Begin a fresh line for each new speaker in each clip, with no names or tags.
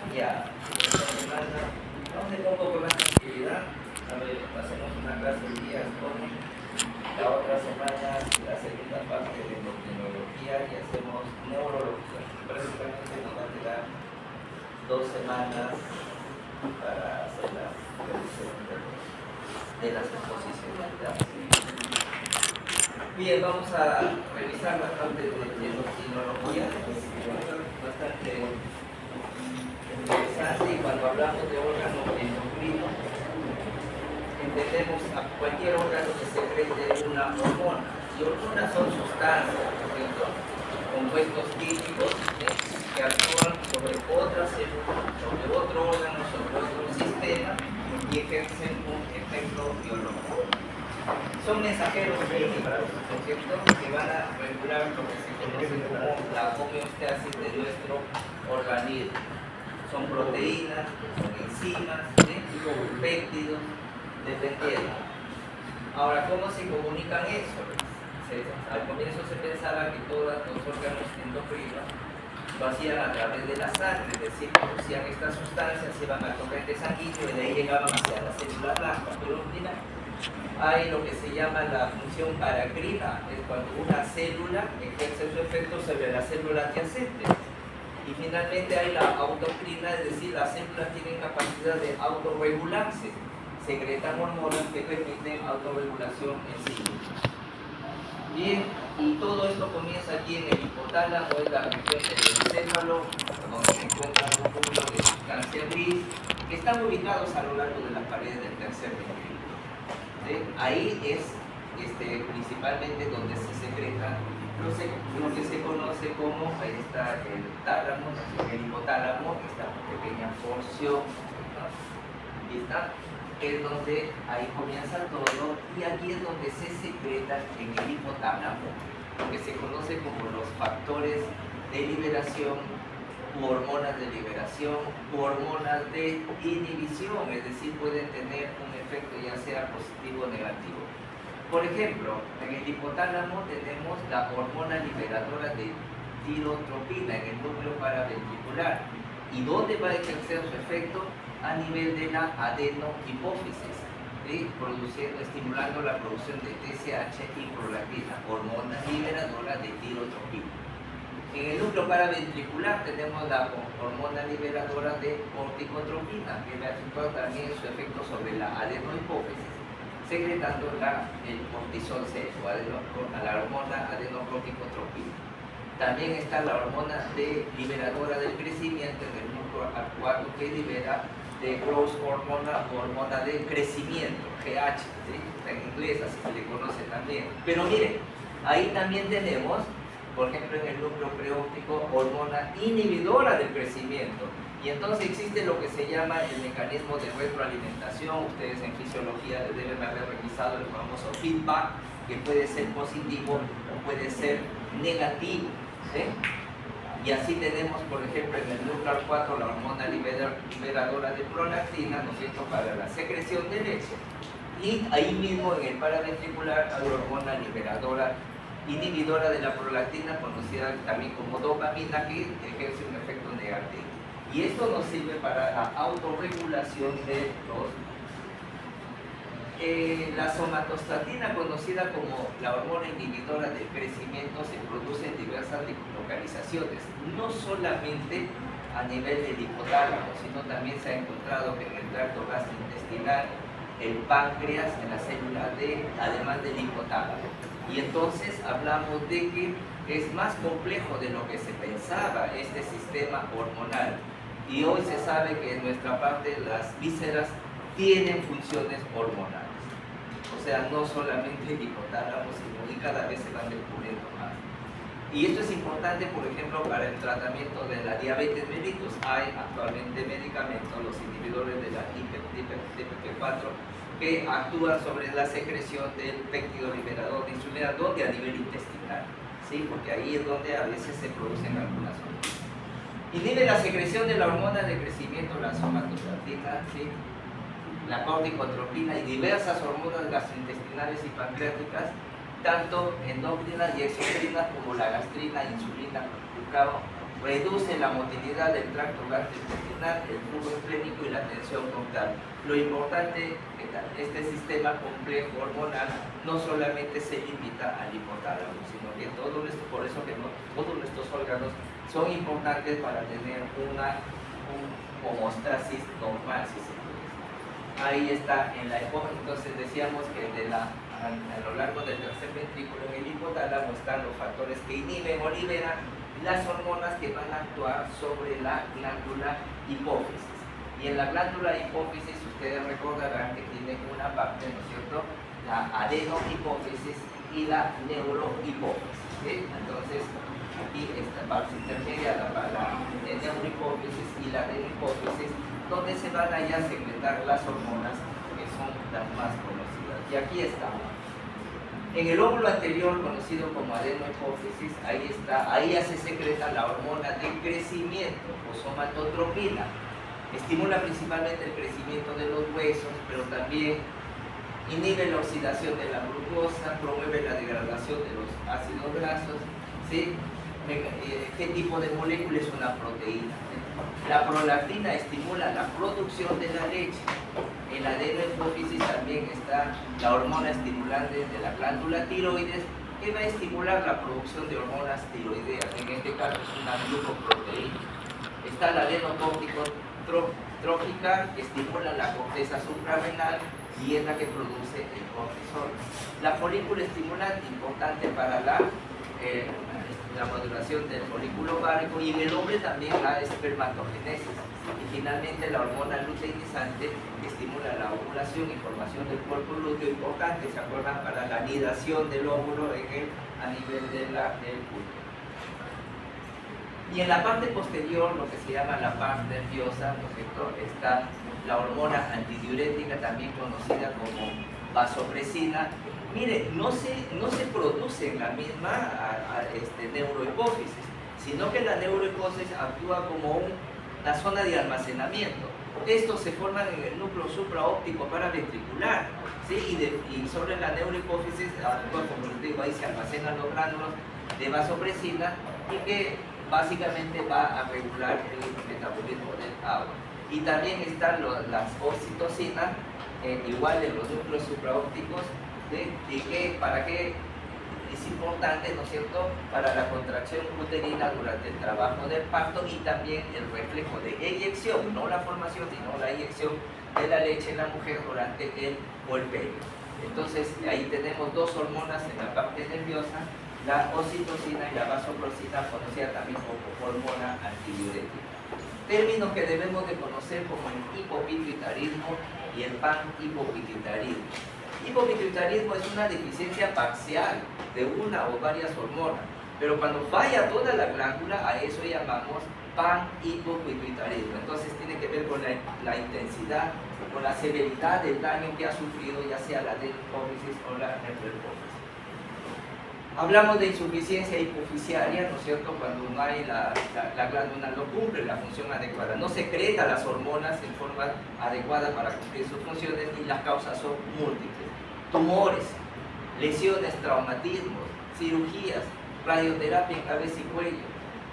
Ya, ¿dónde pongo con más tranquilidad? A ver, hacemos una clase de día con la otra semana, la segunda parte de endocrinología y hacemos neurología. Prácticamente nos va a quedar 2 semanas para hacer la revisión de las exposiciones. ¿Ya? Bien, vamos a revisar la parte de endocrinología, bastante interesante, y cuando hablamos de órgano endocrino, entendemos a cualquier órgano que secrete una hormona. Y hormonas son sustancias, por ejemplo, compuestos químicos que actúan sobre otra célula, sobre otro órgano, sobre otro sistema y ejercen un efecto biológico. Son mensajeros químicos, por ejemplo, que van a regular lo que se conoce como la homeostasis de nuestro organismo. Son proteínas, son enzimas, péptidos, dependiendo. Ahora, ¿cómo se comunican eso? Al comienzo se pensaba que todos los órganos endocrinos lo hacían a través de la sangre, es decir, producían estas sustancias, iban al torrente sanguíneo y de ahí llegaban hacia la célula blanca. Pero mira, hay lo que se llama la función paracrina, es cuando una célula ejerce su efecto sobre la célula adyacente. Y finalmente hay la autocrina, es decir, las células tienen capacidad de autorregularse, secretan hormonas que permiten autorregulación en sí. Bien, y todo esto comienza aquí en el hipotálamo, es la región del encéfalo, donde se encuentran un cúmulo de sustancia gris, que están ubicados a lo largo de las paredes del tercer ventrículo. Ahí es principalmente donde se secreta lo que se conoce como, ahí está el tálamo, el hipotálamo, esta pequeña porción, ¿no? Y está, es donde ahí comienza todo, y aquí es donde se secreta en el hipotálamo lo que se conoce como los factores de liberación, u hormonas de liberación, u hormonas de inhibición, es decir, pueden tener un efecto ya sea positivo o negativo. Por ejemplo, en el hipotálamo tenemos la hormona liberadora de tirotropina en el núcleo paraventricular. ¿Y dónde va a ejercer su efecto? A nivel de la adenohipófisis, estimulando la producción de TSH y prolactina, hormona liberadora de tirotropina. En el núcleo paraventricular tenemos la hormona liberadora de corticotropina, que va a efectuar también su efecto sobre la adenohipófisis, secretando el cortisol seco, la hormona adenocorticotropina. También está la hormona liberadora del crecimiento en el núcleo acuado, que libera de growth hormona, hormona de crecimiento, GH, ¿sí? En inglés así se le conoce también. Pero miren, ahí también tenemos, por ejemplo, en el núcleo preóptico, hormona inhibidora del crecimiento. Y entonces existe lo que se llama el mecanismo de retroalimentación. Ustedes en fisiología deben haber revisado el famoso feedback, que puede ser positivo o puede ser negativo, ¿sí? Y así tenemos, por ejemplo, en el núcleo 4 la hormona liberadora de prolactina, ¿no es cierto?, para la secreción de leche. Y ahí mismo en el paraventricular hay hormona liberadora, inhibidora de la prolactina, conocida también como dopamina, que ejerce un efecto negativo. Y esto nos sirve para la autorregulación de los... la somatostatina, conocida como la hormona inhibidora del crecimiento, se produce en diversas localizaciones, no solamente a nivel del hipotálamo, sino también se ha encontrado que en el tracto gastrointestinal, el páncreas, en la célula D, además del hipotálamo. Y entonces hablamos de que es más complejo de lo que se pensaba este sistema hormonal. Y hoy se sabe que en nuestra parte las vísceras tienen funciones hormonales. O sea, no solamente el hipotálamo, sino y cada vez se van descubriendo más. Y esto es importante, por ejemplo, para el tratamiento de la diabetes mellitus. Hay actualmente medicamentos, los inhibidores de la DPP4, que actúan sobre la secreción del péptido liberador de insulina, donde a nivel intestinal, ¿sí? Porque ahí es donde a veces se producen algunas hormonas. Inhibe la secreción de la hormona de crecimiento, la somatostatina, ¿sí?, la corticotropina y diversas hormonas gastrointestinales y pancreáticas, tanto endócrinas y exocrinas como la gastrina, insulina, reduce la motilidad del tracto gastrointestinal, el flujo esplénico y la tensión frontal. Lo importante es que este sistema complejo hormonal no solamente se limita al hipotálamo, sino que por eso que todos nuestros órganos son importantes para tener una homeostasis normal, si se puede. Ahí está en la entonces decíamos que a lo largo del tercer ventrículo en el hipotálamo están los factores que inhiben o liberan las hormonas que van a actuar sobre la glándula hipófisis. Y en la glándula hipófisis ustedes recordarán que tiene una parte, ¿no es cierto?, la adenohipófisis y la neurohipófisis, ¿sí? Entonces aquí esta parte intermedia para la neurohipófisis y la adenohipófisis, donde se van a ya secretar las hormonas que son las más conocidas. Y aquí estamos. En el óvulo anterior, conocido como adenohipófisis, ahí ya se secreta la hormona de crecimiento, o somatotropina. Estimula principalmente el crecimiento de los huesos, pero también inhibe la oxidación de la glucosa, promueve la degradación de los ácidos grasos, ¿sí? ¿Qué tipo de molécula es una proteína? La prolactina estimula la producción de la leche. En la adenohipófisis también está la hormona estimulante de la glándula tiroides, que va a estimular la producción de hormonas tiroideas. En este caso es una glucoproteína. Está la adenocórtico trófica, que estimula la corteza suprarrenal y es la que produce el cortisol. La folícula estimulante, importante para la maduración del folículo ovárico, y en el hombre también la espermatogenesis. Y finalmente la hormona luteinizante, que estimula la ovulación y formación del cuerpo lúteo, importante, ¿se acuerdan?, para la anidación del óvulo a nivel del útero. Y en la parte posterior, lo que se llama la parte nerviosa, ¿no es cierto?, está la hormona antidiurética, también conocida como vasopresina. Mire, no se produce en la misma neurohipófisis, sino que la neurohipófisis actúa como una zona de almacenamiento. Estos se forman en el núcleo supraóptico paraventricular, ¿sí? Y sobre la neurohipófisis actúa, como les digo, ahí se almacenan los gránulos de vasopresina, y que básicamente va a regular el metabolismo del agua. Y también están las oxitocinas, igual en los núcleos supraópticos, ¿para qué es importante, ¿no es cierto?, para la contracción uterina durante el trabajo del parto, y también el reflejo de eyección, no la formación, sino la eyección de la leche en la mujer durante el puerperio. Entonces ahí tenemos dos hormonas en la parte nerviosa, la oxitocina y la vasopresina, conocida también como hormona antidiurética. Términos que debemos de conocer como el hipopituitarismo y el panhipopituitarismo. Hipopituitarismo es una deficiencia parcial de una o varias hormonas, pero cuando falla toda la glándula, a eso llamamos panhipopituitarismo. Entonces tiene que ver con la intensidad, con la severidad del daño que ha sufrido, ya sea la adenohipófisis o la neurohipófisis. Hablamos de insuficiencia hipofisiaria, ¿no es cierto?, cuando no hay la glándula no cumple la función adecuada, no secreta las hormonas en forma adecuada para cumplir sus funciones, y las causas son múltiples: tumores, lesiones, traumatismos, cirugías, radioterapia en cabeza y cuello,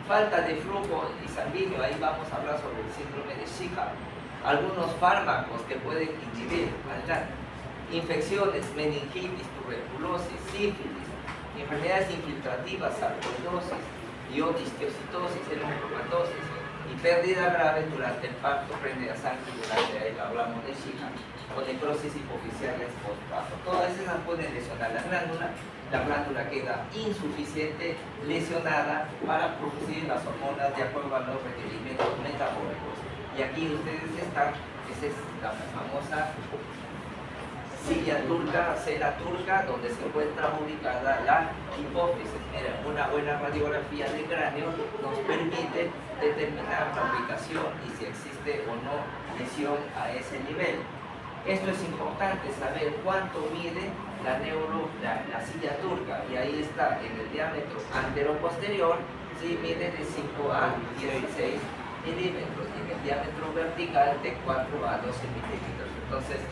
falta de flujo sanguíneo, ahí vamos a hablar sobre el síndrome de Chicago, algunos fármacos que pueden inhibir, infecciones, meningitis, tuberculosis, sífilis, enfermedades infiltrativas, sarcoidosis, iotistiocitosis, hemocromatosis y pérdida grave durante el parto, pérdida de sangre durante el, hablamos de Chicago, o necrosis hipofisiaria postparto. Todas esas pueden lesionar la glándula queda insuficiente, lesionada para producir las hormonas de acuerdo a los requerimientos metabólicos. Y aquí ustedes están, esa es la famosa silla turca, cela turca, donde se encuentra ubicada la hipófisis. Mira, una buena radiografía del cráneo nos permite determinar la ubicación y si existe o no lesión a ese nivel. Esto es importante, saber cuánto mide la silla turca, y ahí está en el diámetro antero-posterior, ¿sí? Mide de 5 a 16 milímetros, y en el diámetro vertical de 4 a 12 milímetros. Entonces,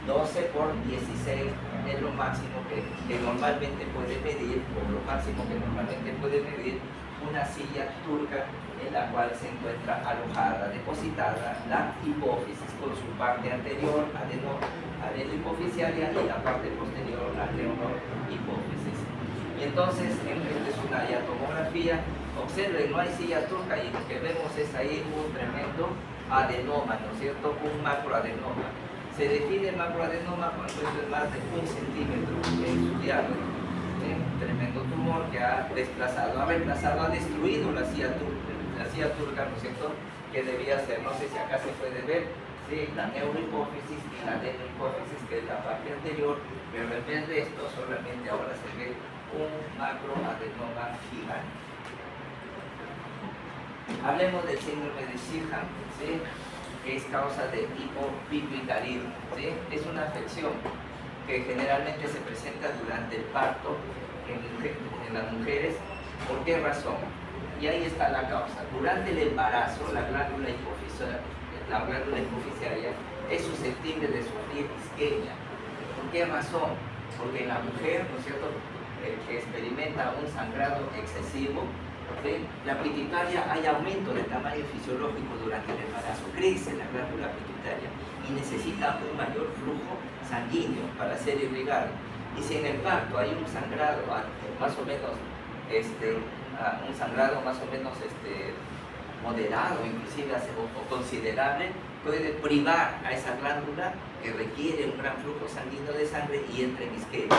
12 por 16 es lo máximo que normalmente puede medir, o lo máximo que normalmente puede medir una silla turca en la cual se encuentra alojada, depositada la hipófisis con su parte anterior, adenohipoficiaria, y la parte posterior, adenohipófisis. Y entonces, esta es una diatomografía. Observen, no hay silla turca y lo que vemos es ahí un tremendo adenoma, ¿no es cierto? Un macroadenoma. Se define macroadenoma cuando es más de 1 centímetro en su diámetro. Tremendo tumor que ha desplazado, ha destruido la silla turca, ¿no es cierto? Que debía ser, no sé si acá se puede ver, ¿sí? La neurohipófisis y la adenohipófisis, que es la parte anterior, pero en vez de esto solamente ahora se ve un macroadenoma gigante. Hablemos del síndrome de Sheehan, ¿sí? Que es causa de hipopituitarismo, ¿sí? Es una afección que generalmente se presenta durante el parto en las mujeres. ¿Por qué razón? Y ahí está la causa. Durante el embarazo, la glándula hipofisiaria es susceptible de sufrir isquemia. ¿Por qué razón? Porque en la mujer, ¿no es cierto?, que experimenta un sangrado excesivo, ¿sí? La pituitaria, hay aumento de tamaño fisiológico durante el embarazo, crece la glándula pituitaria y necesita un mayor flujo sanguíneo para ser irrigado. Y si en el parto hay un sangrado más o menos, moderado, inclusive o considerable, puede privar a esa glándula que requiere un gran flujo sanguíneo de sangre y entra en isquemia.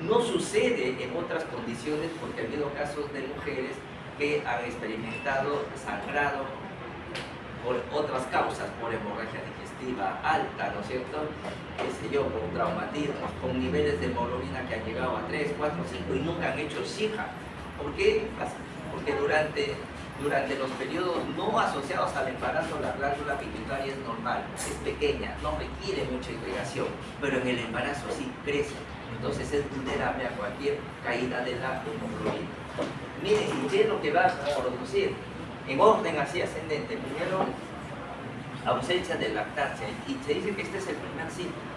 No sucede en otras condiciones porque ha habido casos de mujeres que han experimentado sangrado por otras causas, por hemorragia digestiva alta, ¿no es cierto? Qué sé yo, por traumatismos, con niveles de hemoglobina que han llegado a 3, 4, 5 y nunca han hecho Sheehan. ¿Por qué? Porque durante los periodos no asociados al embarazo, la glándula pituitaria es normal, es pequeña, no requiere mucha irrigación, pero en el embarazo sí crece. Entonces es vulnerable a cualquier caída de la hemoglobina. Miren, ¿y qué es lo que va a producir? En orden así ascendente. Primero, ausencia de lactancia. Y se dice que este es el primer síntoma.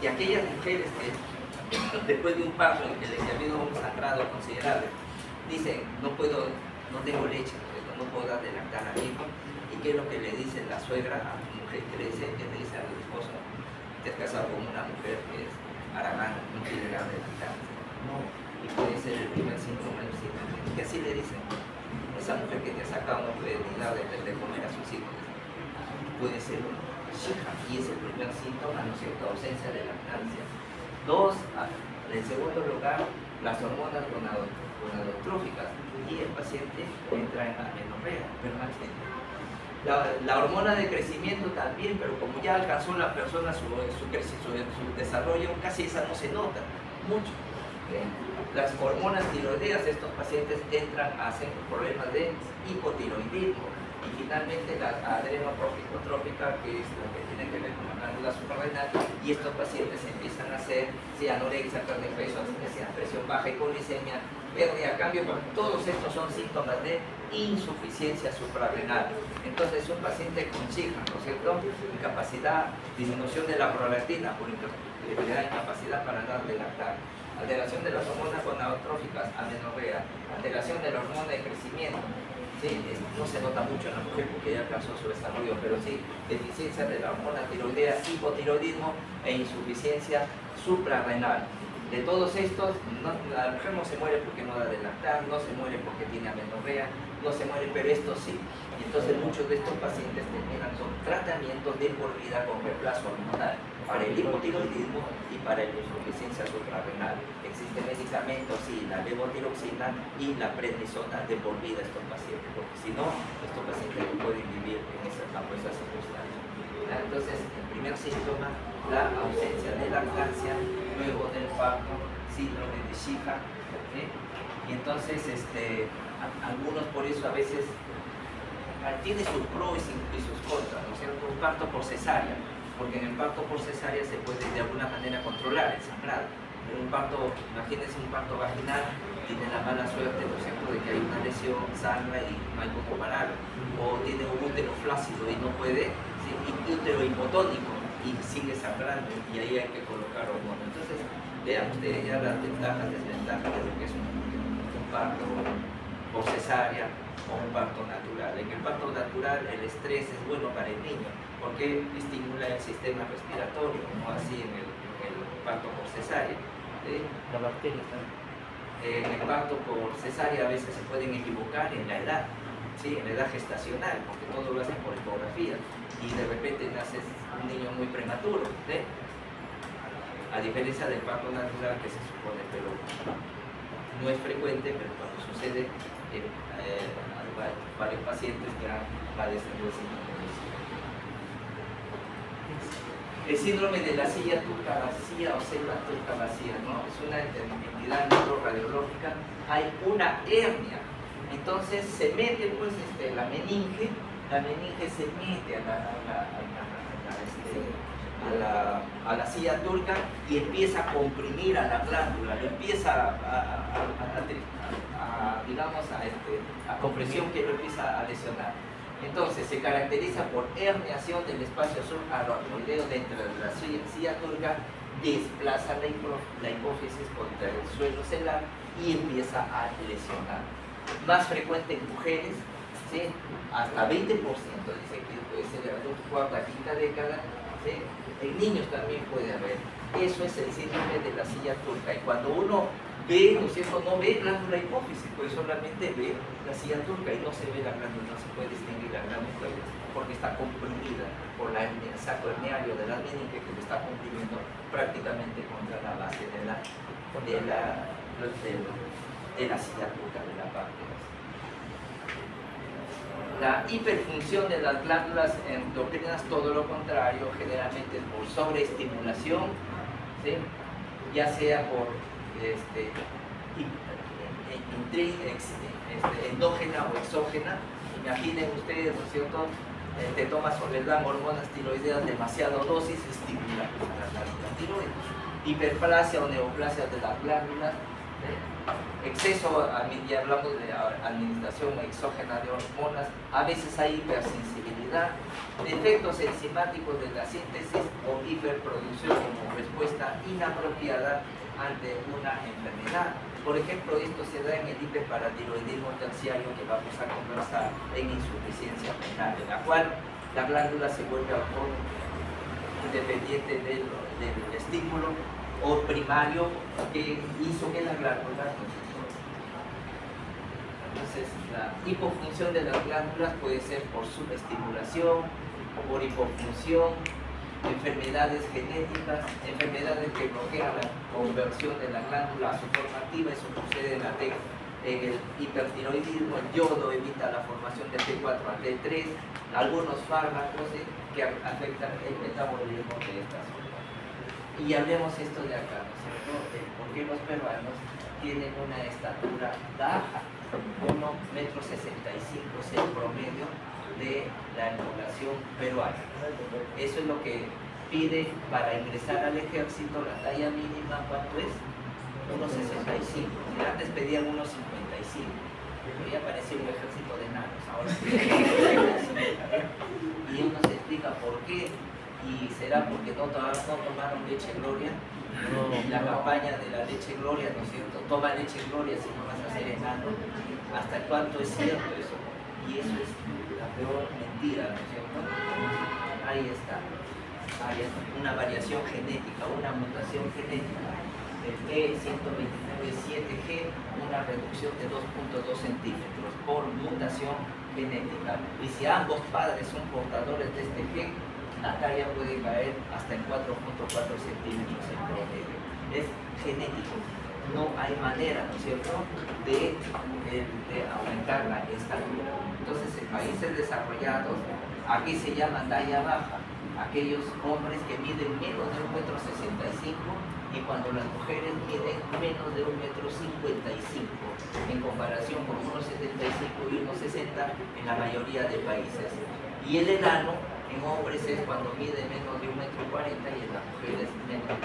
Y aquellas mujeres que después de un parto en que les ha habido un sangrado considerable, dicen, no tengo leche, no puedo dar de lactar a mi hijo. ¿Y qué es lo que le dice la suegra a la mujer que le dice al esposo? Te has casado con una mujer que es aragana, no quiere dar de lactar. No, y puede ser el primer síntoma del síndrome. Y así le dicen, esa mujer que te ha sacado no puede ni dar de comer a sus hijos. Puede ser un Sheehan, y es el primer síntoma, ¿no es cierto?, ausencia de lactancia. 2, en segundo lugar, las hormonas gonadotróficas, y el paciente entra en amenorrea permanente. La hormona de crecimiento también, pero como ya alcanzó la persona su desarrollo, casi esa no se nota mucho. Las hormonas tiroideas, estos pacientes hacen problemas de hipotiroidismo. Y finalmente la adrenotrófica, que es lo que tiene que ver con la glándula suprarrenal, y estos pacientes empiezan a hacer anorexia, pérdida de peso, presión baja, hipoglicemia, pérdida de cambio. Todos estos son síntomas de insuficiencia suprarrenal. Entonces un paciente con Sheehan, ¿no es cierto?, incapacidad, disminución de la prolactina por incapacidad para dar de lactar, alteración de las hormonas gonadotróficas, amenorrea, alteración de la hormona de crecimiento. Sí, no se nota mucho en la mujer porque ya alcanzó su desarrollo, pero sí, deficiencia de la hormona tiroidea, hipotiroidismo e insuficiencia suprarrenal. De todos estos, la mujer no se muere porque no da de lactar, no se muere porque tiene amenorrea, no se muere, pero estos sí. Y entonces muchos de estos pacientes terminan con tratamientos de por vida con reemplazo hormonal para el hipotiroidismo y para la insuficiencia suprarrenal. Existen medicamentos, sí, la levotiroxina y la prednisona de por vida estos pacientes, porque si no, estos pacientes no pueden vivir bajo esas circunstancias. Entonces, el primer síntoma, la ausencia de lactancia, luego del parto, síndrome de Sheehan, ¿sí? Y entonces, algunos por eso a veces tiene sus pros y sus contras, ¿no es cierto? Un parto por cesárea, porque en el parto por cesárea se puede de alguna manera controlar el sangrado. Pero un parto, imagínense un parto vaginal, tiene la mala suerte, ¿no es cierto?, de que hay una lesión, sangra y no hay cómo pararlo. O tiene un útero flácido y no puede, ¿sí?, y útero hipotónico y sigue sangrando, y ahí hay que colocar hormonas. Entonces, vean ustedes ya las ventajas y desventajas de lo que es un parto por cesárea o un parto natural. En el parto natural el estrés es bueno para el niño porque estimula el sistema respiratorio, no así en el parto por cesárea.
La bacteria también.
En el parto por cesárea a veces se pueden equivocar en la edad, ¿sí? En la edad gestacional, porque todo lo hacen por ecografía y de repente nace un niño muy prematuro, ¿sí? A diferencia del parto natural que se supone, pero no es frecuente, pero cuando sucede varios pacientes que han padecido el síndrome. El síndrome de la silla turca vacía o célula turca vacía, ¿no? Es una entidad neuroradiológica, hay una hernia, entonces se mete pues la meninge se mete a la silla turca y empieza a comprimir a la glándula, le empieza a compresión que lo empieza a lesionar. Entonces se caracteriza por herniación del espacio subaracnoideo dentro de la silla turca, desplaza la hipófisis contra el suelo celular y empieza a lesionar. Más frecuente en mujeres, ¿sí? Hasta 20%, dice que puede ser de la cuarta, quinta década, ¿sí? En niños también puede haber. Eso es el síndrome de la silla turca. Y cuando uno ve, ¿no es cierto?, no ve glándula hipófisis, pues solamente ve la silla turca y no se ve la glándula, no se puede distinguir la glándula porque está comprimida por el saco herniario de la meninge que lo está comprimiendo prácticamente contra la base de la silla turca, de la parte. La hiperfunción de las glándulas endocrinas, todo lo contrario, generalmente por sobreestimulación, ¿sí? Ya sea por endógena o exógena. Imaginen ustedes, ¿no es cierto? Te tomas Soledad hormonas tiroideas, demasiada dosis, estimula la glándula tiroides. Hiperplasia o neoplasia de las glándulas, exceso, ya hablamos de administración exógena de hormonas, a veces hay hipersensibilidad, defectos enzimáticos de la síntesis o hiperproducción como respuesta inapropiada ante una enfermedad. Por ejemplo, esto se da en el hiperparatiroidismo terciario que vamos a conversar, en insuficiencia renal, en la cual la glándula se vuelve autónoma, independiente del estímulo o primario que hizo que la glándula. Entonces, la hipofunción de las glándulas puede ser por subestimulación, por hipofunción, enfermedades genéticas, enfermedades que bloquean la conversión de la glándula a su forma activa. Eso sucede en el hipertiroidismo. El yodo evita la formación de T4 a T3, algunos fármacos que afectan el metabolismo de estas hormonas. Y hablemos esto de acá, ¿no es cierto? ¿Por qué los peruanos tienen una estatura baja? 1,65 m es el promedio de la población peruana. Eso es lo que pide para ingresar al ejército. La talla mínima, ¿cuánto es? 1,65. Antes pedían 1,55. Pero ya parecía un ejército de enanos. Ahora y uno se explica por qué. Y será porque no tomaron leche Gloria. La campaña de la leche Gloria, ¿no es cierto? Toma leche Gloria si no vas a ser enano. ¿Hasta cuánto es cierto eso? Y eso es la peor mentira, ¿no es cierto? Ahí está. Hay una variación genética, una mutación genética. El E129-7G, una reducción de 2.2 centímetros por mutación genética. Y si ambos padres son portadores de este gen, la talla puede caer hasta en 4.4 centímetros en promedio. Es genético. No hay manera, ¿no es cierto?, de aumentar la estatura. Entonces, en países desarrollados, aquí se llama talla baja, aquellos hombres que miden menos de 1,65 m y cuando las mujeres miden menos de 1,55 m, en comparación con 1,75 y 1,60 en la mayoría de países. Y el enano en hombres es cuando mide menos de 1,40 m y en las mujeres menos de 1,30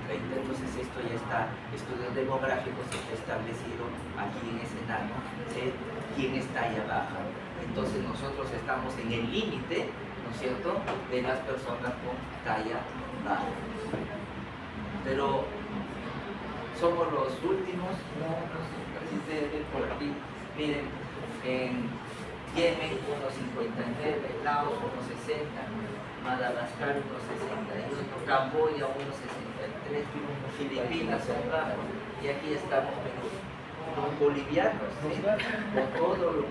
m. Entonces esto ya está, estudios demográficos, está establecido aquí en ese enano, quién es talla baja. Entonces nosotros estamos en el límite, ¿no es cierto?, de las personas con talla baja. Pero somos los últimos, no sé si ustedes ven por aquí, miren, en Yemen 1.59, Laos 1.60, Madagascar 1.61, Camboya 1.63, Filipinas son bajos, y aquí estamos los bolivianos, ¿sí? Con todo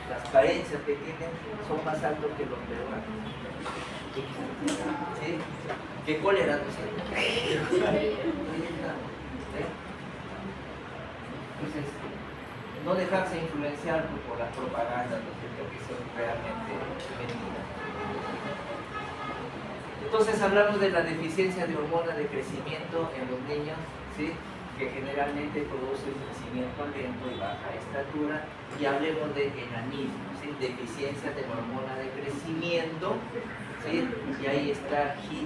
las carencias que tienen son más altos que los peruanos. ¿Sí? ¿Qué cólera no sé? Entonces, no dejarse influenciar por las propagandas, ¿no es cierto?, que son realmente mentiras. Entonces hablamos de la deficiencia de hormona de crecimiento en los niños, ¿sí?, que generalmente produce un crecimiento lento y baja estatura, y hablemos de enanismo, ¿sí?, deficiencia de la hormona de crecimiento, ¿sí?, y ahí está Xi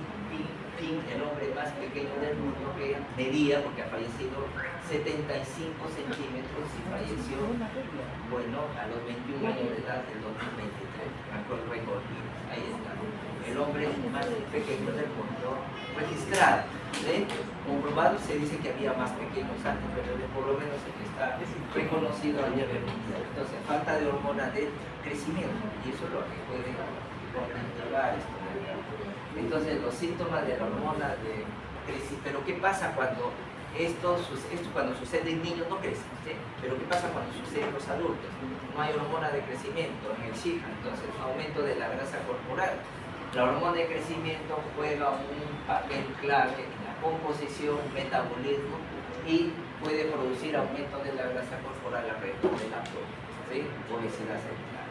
Jinping, el hombre más pequeño del mundo, que medía, porque ha fallecido, 75 centímetros y falleció, bueno, a los 21 años de edad del 2023, con el récord. Ahí está, el hombre más pequeño del mundo registrado, ¿sí? Comprobado, se dice que había más pequeños antes, pero por lo menos el que está reconocido a nivel mundial. Entonces, falta de hormona de crecimiento, y eso es lo que puede llevar esto. Entonces, los síntomas de la hormona de crecimiento. Pero ¿qué pasa cuando esto cuando sucede en niños? No crecen, ¿sí? Pero ¿qué pasa cuando sucede en los adultos? No hay hormona de crecimiento en el chico, entonces aumento de la grasa corporal. La hormona de crecimiento juega un papel clave en la composición, metabolismo, y puede producir aumento de la grasa corporal alrededor del abdomen, ¿sí? Obesidad celular.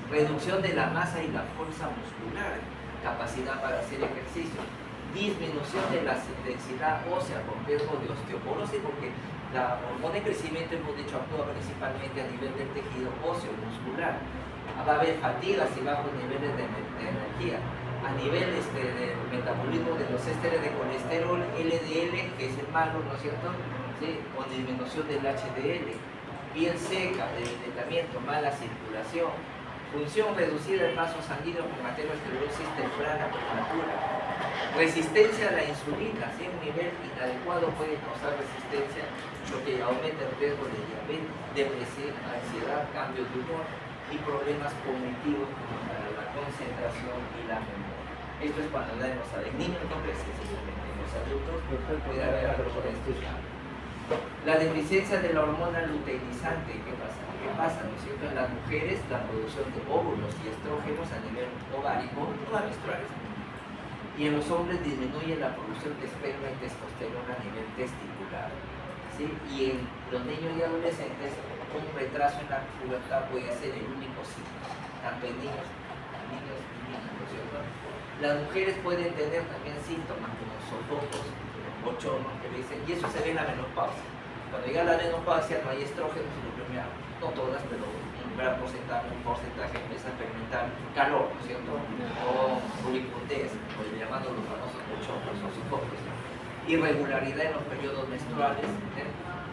Reducción de la masa y la fuerza muscular, capacidad para hacer ejercicio, disminución de la densidad ósea con riesgo de osteoporosis, porque la hormona de crecimiento, hemos dicho, actúa principalmente a nivel del tejido óseo muscular. Va a haber fatigas y bajos niveles de energía. A nivel del metabolismo de los ésteres de colesterol, LDL, que es el malo, ¿no es cierto?, ¿sí?, con disminución del HDL. Piel seca, debilitamiento, mala circulación. Función reducida del vaso sanguíneo con aterosclerosis temprana prematura. Resistencia a la insulina, ¿sí? Un nivel inadecuado puede causar resistencia, lo que aumenta el riesgo de diabetes, depresión, ansiedad, cambios de humor y problemas cognitivos como para la concentración y la memoria. Esto es cuando la hemos sabido. En niños no crece, simplemente en los adultos puede haber algo por esto. La deficiencia de la hormona luteinizante, ¿qué pasa? ¿Qué pasa? ¿No es cierto? En las mujeres, la producción de óvulos y estrógenos a nivel ovárico, todas menstruales. Y en los hombres disminuye la producción de esperma y testosterona a nivel testicular, ¿sí? Y en los niños y adolescentes, un retraso en la pubertad puede ser el único signo, tanto en niños y niñas, ¿no es cierto? Las mujeres pueden tener también síntomas como sofocos, bochornos, que dicen, y eso se ve en la menopausia. Cuando llega la menopausia no hay estrógenos, no todas, pero un gran porcentaje empieza a experimentar calor, ¿no es cierto? O rubicundez, o llamando los famosos bochornos o sofocos. Irregularidad en los periodos menstruales,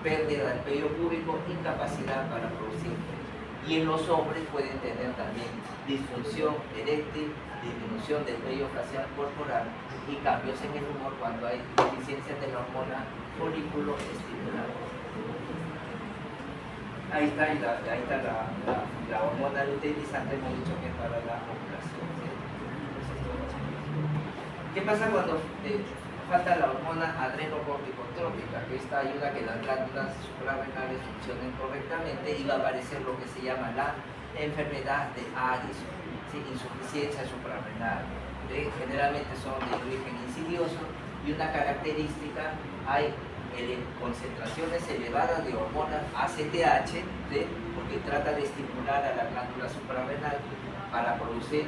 pérdida del vello púbico, incapacidad para producir. Y en los hombres pueden tener también disfunción eréctil, disminución del vello facial corporal y cambios en el humor cuando hay deficiencia de la hormona folículo estimulante. Ahí está la hormona luteinizante, hemos dicho que es para la ovulación, ¿sí? ¿Qué pasa cuando falta la hormona adrenocorticotrópica? Que esta ayuda a que las glándulas suprarrenales funcionen correctamente, y va a aparecer lo que se llama la enfermedad de Addison, ¿sí? Insuficiencia suprarrenal. Generalmente son de origen insidioso, y una característica, hay concentraciones elevadas de hormona ACTH, ¿sí? Porque trata de estimular a la glándula suprarrenal para producir,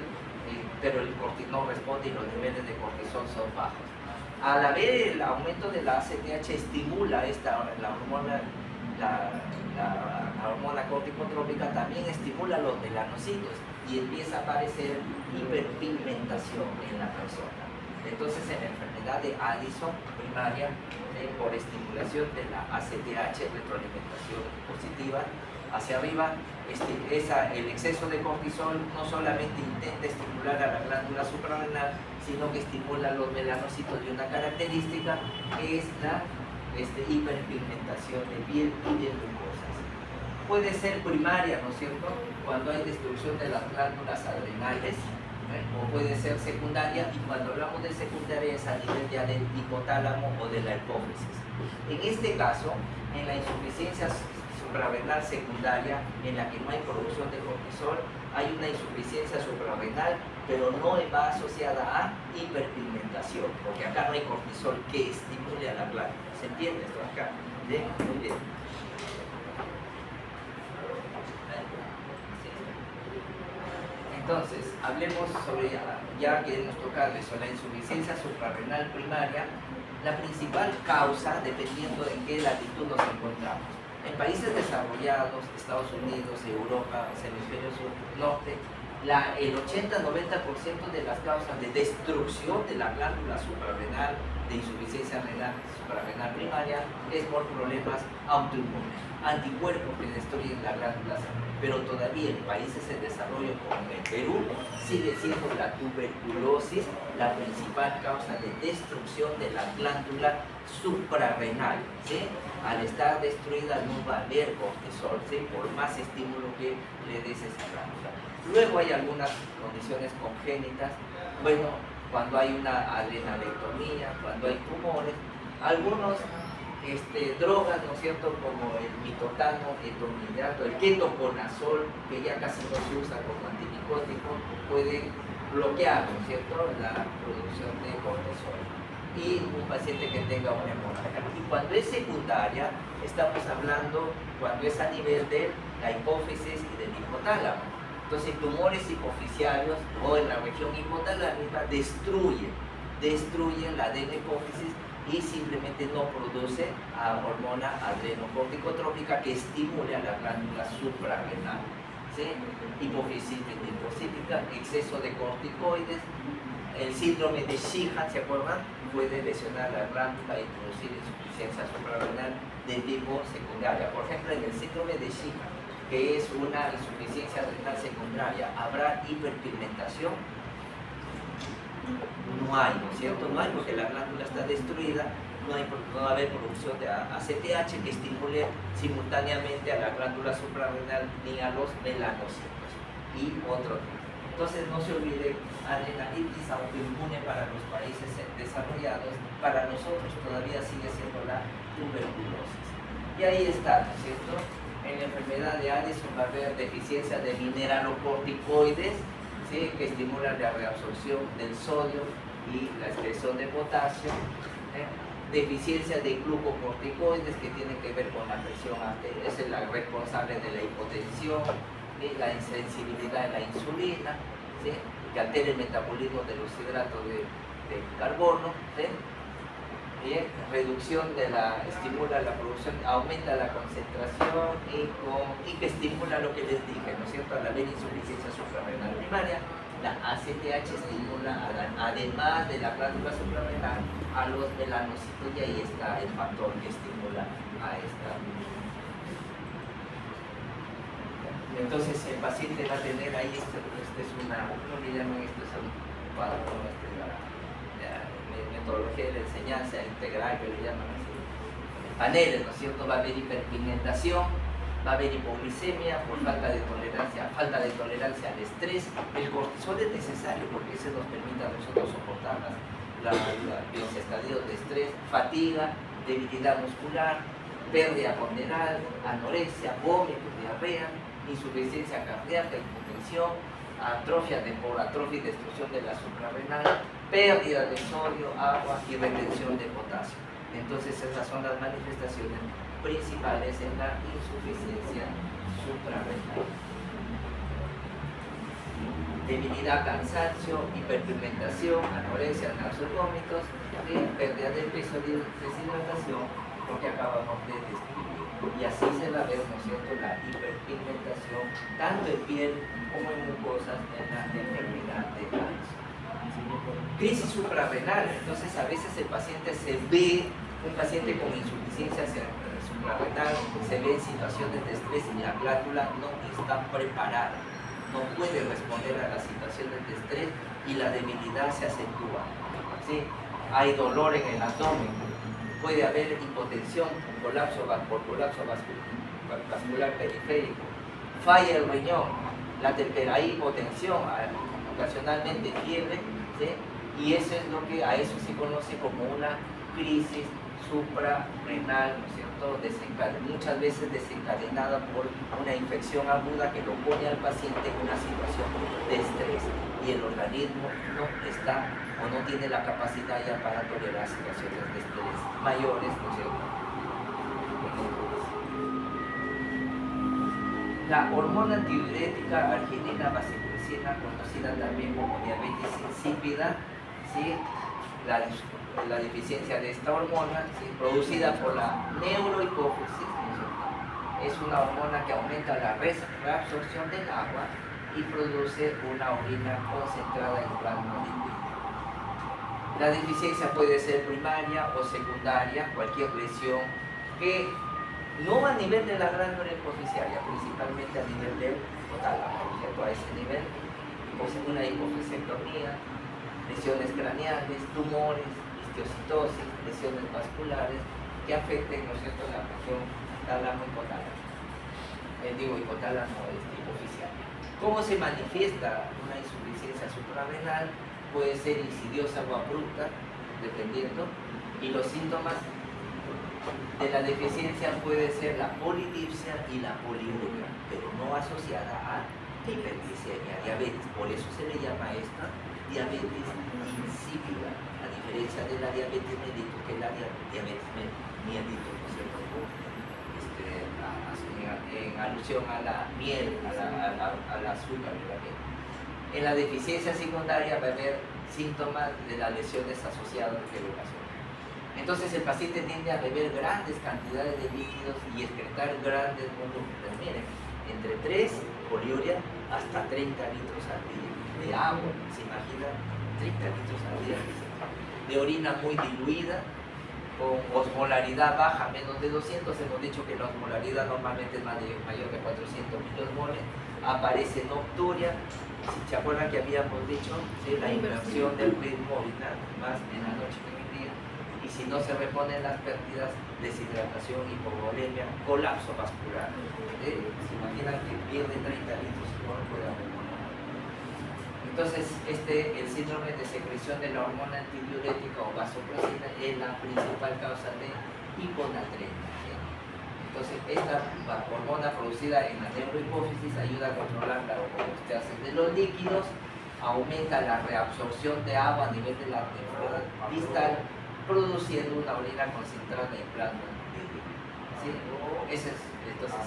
pero el cortisol no responde y los niveles de cortisol son bajos. A la vez, el aumento de la ACTH estimula la hormona corticotrópica, también estimula los melanocitos y empieza a aparecer hiperpigmentación en la persona. Entonces, en la enfermedad de Addison primaria, por estimulación de la ACTH, retroalimentación positiva hacia arriba, el exceso de cortisol no solamente intenta estimular a la glándula suprarrenal, sino que estimula los melanocitos de una característica que es la hiperpigmentación de piel y de mucosas. Puede ser primaria, ¿no es cierto?, cuando hay destrucción de las glándulas adrenales, o puede ser secundaria, y cuando hablamos de secundaria es a nivel ya del hipotálamo o de la hipófisis. En este caso, en la insuficiencia suprarrenal secundaria, en la que no hay producción de cortisol, hay una insuficiencia suprarrenal, pero no va asociada a hiperpigmentación, porque acá no hay cortisol que estimule a la glándula. ¿Se entiende esto acá? ¿Bien? Muy bien. Entonces, hablemos sobre, ya queremos tocarle sobre la insuficiencia suprarrenal primaria, la principal causa, dependiendo en qué latitud nos encontramos. En países desarrollados, Estados Unidos, Europa, hemisferio sur, norte, el 80-90% de las causas de destrucción de la glándula suprarrenal, de insuficiencia renal suprarrenal primaria, es por problemas autoinmunes, anticuerpos que destruyen la glándula. Pero todavía en países en desarrollo como el Perú sigue siendo la tuberculosis la principal causa de destrucción de la glándula suprarrenal, ¿sí? Al estar destruida no va a haber cortisol, ¿sí?, por más estímulo que le des a esa glándula. Luego hay algunas condiciones congénitas, bueno, cuando hay una adrenalectomía, cuando hay tumores, algunos drogas, ¿no es cierto?, como el mitotano, etomidato, el ketoconazol, que ya casi no se usa como antimicótico, pueden bloquear, ¿no es cierto?, la producción de cortisol. Y un paciente que tenga una hemorragia. Y cuando es secundaria, estamos hablando cuando es a nivel de la hipófisis y del hipotálamo. Entonces, tumores hipoficiarios o en la región hipotalámica destruyen la adenohipófisis y simplemente no produce hormona adrenocorticotrópica que estimule a la glándula suprarrenal, ¿sí? Hipofisis linfocítica, exceso de corticoides, el síndrome de Sheehan, ¿se acuerdan?, puede lesionar la glándula y producir insuficiencia suprarrenal de tipo secundaria. Por ejemplo, en el síndrome de Sheehan, que es una insuficiencia renal secundaria, ¿habrá hiperpigmentación? No hay, ¿no es cierto? No hay, porque la glándula está destruida, no va a haber producción de ACTH que estimule simultáneamente a la glándula suprarrenal ni a los melanocitos y otro tipo. Entonces no se olvide, adrenalitis autoinmune para los países desarrollados, para nosotros todavía sigue siendo la tuberculosis. Y ahí está, ¿no es cierto? En la enfermedad de Addison va a haber deficiencia de mineralocorticoides, ¿sí?, que estimulan la reabsorción del sodio y la excreción de potasio, deficiencia de glucocorticoides que tiene que ver con la presión arterial, es la responsable de la hipotensión, la insensibilidad a la insulina, ¿sí?, que altera el metabolismo de los hidratos de carbono, ¿sí?, reducción de estimula la producción, aumenta la concentración y que estimula lo que les dije, ¿no es cierto?, al haber insuficiencia suprarrenal primaria, la ACTH estimula, además de la glándula suprarrenal, a los melanocitos, y ahí está el factor que estimula a esta. Entonces el paciente va a tener ahí, este es una, no le llaman, esto es un cuadro, metodología de la enseñanza integral, que le llaman así, paneles, ¿no es cierto? Va a haber hiperpigmentación, va a haber hipoglicemia por falta de tolerancia al estrés. El cortisol es necesario porque ese nos permite a nosotros soportar los estadios de estrés, fatiga, debilidad muscular, pérdida ponderal, anorexia, vómito, diarrea, insuficiencia cardíaca, hipotensión, atrofia temporal, atrofia y destrucción de la suprarrenal, pérdida de sodio, agua y retención de potasio. Entonces esas son las manifestaciones principales en la insuficiencia suprarrenal. Debilidad, cansancio, hiperpigmentación, anorexia, náuseas, vómitos, pérdida de peso, deshidratación, porque acabamos de describir. Y así se va a ver, ¿no es cierto?, la hiperpigmentación, tanto en piel como en mucosas, en la enfermedad de Addison. Crisis suprarrenal, entonces a veces el paciente se ve, un paciente con insuficiencia suprarrenal, se ve en situaciones de estrés y la glándula no está preparada, no puede responder a las situaciones de estrés y la debilidad se acentúa, ¿sí? Hay dolor en el abdomen, puede haber hipotensión por colapso vascular periférico, falla el riñón, hay hipotensión, ocasionalmente fiebre, ¿sí? Y eso es lo que a eso se conoce como una crisis suprarrenal, ¿no es cierto? Muchas veces desencadenada por una infección aguda que lo pone al paciente en una situación de estrés y el organismo no está o no tiene la capacidad ya para tolerar situaciones de estrés mayores, ¿no es cierto? La hormona antidiurética arginina vasopresina, conocida también como diabetes insípida, ¿sí? La deficiencia de esta hormona, ¿sí? Producida por la neurohipófisis, ¿no? Es una hormona que aumenta la reabsorción del agua y produce una orina concentrada en plasma líquido. La deficiencia puede ser primaria o secundaria, cualquier lesión que no a nivel de la glándula hipoficiaria, principalmente a nivel del hipotálamo, ¿cierto? A ese nivel, una hipofisectomía, lesiones craneales, tumores, histiocytosis, lesiones vasculares que afecten, ¿no es cierto?, la región tálamo-hipotálamo. Hipotálamo hipoficiaria. ¿Cómo se manifiesta una insuficiencia suprarrenal? Puede ser insidiosa o abrupta, dependiendo, y los síntomas de la deficiencia puede ser la polidipsia y la poliuria, pero no asociada a hiperglicemia, diabetes. Por eso se le llama esta diabetes insípida, a diferencia de la diabetes mellitus, que es la diabetes mellitus, ¿no es cierto? En alusión a la miel, al azúcar de la miel. En la deficiencia secundaria va a haber síntomas de las lesiones asociadas a evaluación. Entonces el paciente tiende a beber grandes cantidades de líquidos y excretar grandes volúmenes. Miren, entre 3, poliuria, hasta 30 litros al día de agua. ¿Se imagina? 30 litros al día. De orina muy diluida, con osmolaridad baja, menos de 200. Hemos dicho que la osmolaridad normalmente es mayor que 400 milosmoles. Aparece nocturia. Si se acuerdan que habíamos dicho, ¿sí?, la inversión del ritmo orinal, más en la noche que en el día. Y si no se reponen las pérdidas, deshidratación, hipovolemia, colapso vascular. ¿Se imaginan que pierde 30 litros y no lo puede reponer? Entonces, el síndrome de secreción de la hormona antidiurética o vasopresina es la principal causa de hiponatremia. Entonces, esta hormona producida en la neurohipófisis ayuda a controlar la homeostasis de los líquidos, aumenta la reabsorción de agua a nivel de la nefrona distal, produciendo una orina concentrada en plasma líquido. ¿Sí? Entonces,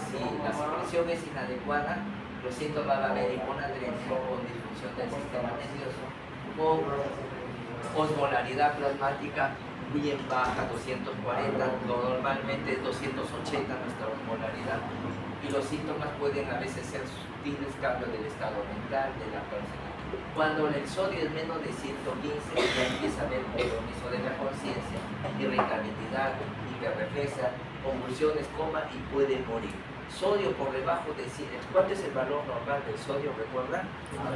si la secreción es inadecuada, los síntomas van a haber hiponatremia con disfunción del sistema nervioso, con osmolaridad plasmática bien baja, 240, normalmente es 280 nuestra osmolaridad, y los síntomas pueden a veces ser sutiles, cambio del estado mental, de la persona. Cuando el sodio es menos de 115, ya empieza a haber compromiso de la conciencia, irritabilidad, hiperreflexa, convulsiones, coma y puede morir. Sodio por debajo de 100. ¿Cuánto es el valor normal del sodio? ¿Recuerdan?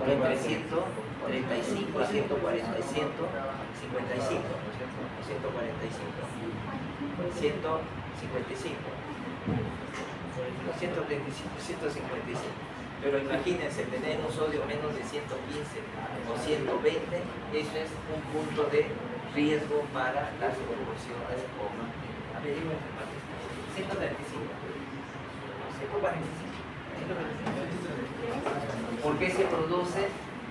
Entre 135 y 140, 155, ¿no es cierto? 145, 155, 135, 155. Pero imagínense, tener un sodio menos de 115 o 120, eso es un punto de riesgo para las convulsiones, coma. A ver, 135. 145. ¿Por qué se produce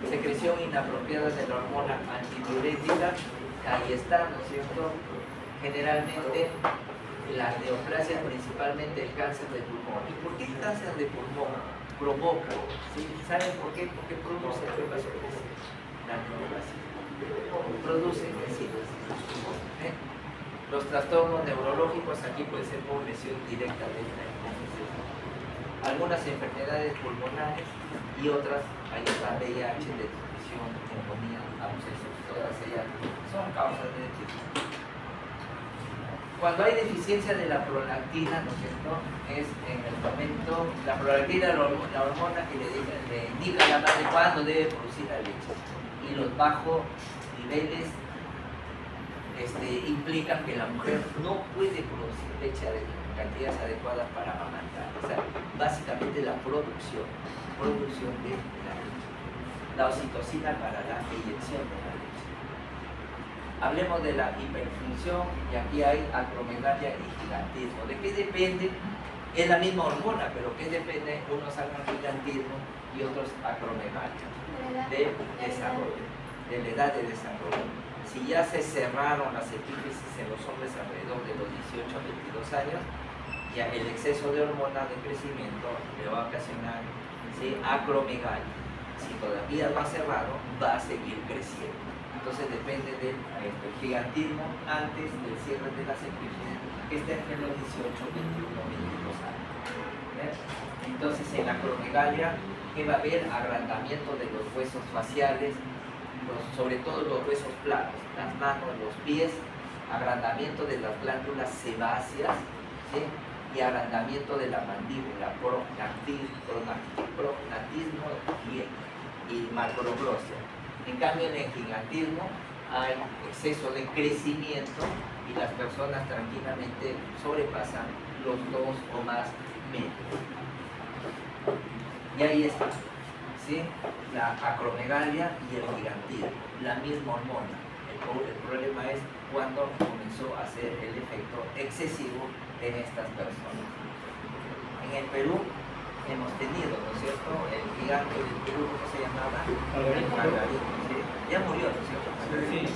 secreción inapropiada de la hormona antidiurética? Ahí está, ¿no es cierto? Generalmente las neoplasias, principalmente el cáncer de pulmón. ¿Y por qué el cáncer de pulmón provoca? ¿Sí? ¿Saben por qué? Porque produce la neoplasia. Produce enzimas. Los trastornos neurológicos aquí puede ser por lesión directa de la hipófisis. Algunas enfermedades pulmonares y otras, ahí está VIH, desnutrición, neumonía, abscesos, todas ellas son causas de deficiencia. Cuando hay deficiencia de la prolactina, ¿no es cierto?, es en el momento, la prolactina es la hormona que le indica a la madre cuándo debe producir la leche, y los bajos niveles implican que la mujer no puede producir leche en cantidades adecuadas para amamantar. O sea, básicamente la producción de la leche. La oxitocina para la eyección de la leche. Hablemos de la hiperfunción, y aquí hay acromegalia y gigantismo. ¿De qué depende? Es la misma hormona, pero ¿qué depende? Unos hagan gigantismo y otros acromegalia. De desarrollo, de la edad de desarrollo. Si ya se cerraron las epífisis en los hombres alrededor de los 18 a 22 años, ya el exceso de hormona de crecimiento le va a ocasionar, ¿sí?, acromegalia. Si todavía no ha cerrado, va a seguir creciendo. Entonces depende del gigantismo antes del cierre de las epífisis, que está entre los 18, 21, 22 años. ¿Ves? Entonces en la acromegalia, que va a haber agrandamiento de los huesos faciales, sobre todo los huesos planos, las manos, los pies, agrandamiento de las glándulas sebáceas, ¿sí?, y agrandamiento de la mandíbula, prognatismo y macroglossia. En cambio, en el gigantismo hay exceso de crecimiento y las personas tranquilamente sobrepasan los 2 o más metros. Y ahí está, ¿sí?, la acromegalia y el gigantismo, la misma hormona. El problema es cuando comenzó a hacer el efecto excesivo en estas personas. En el Perú hemos tenido, ¿no es cierto?, el gigante del Perú, ¿cómo se llamaba? Margarito, ¿sí? Ya murió, ¿no es cierto? Sí.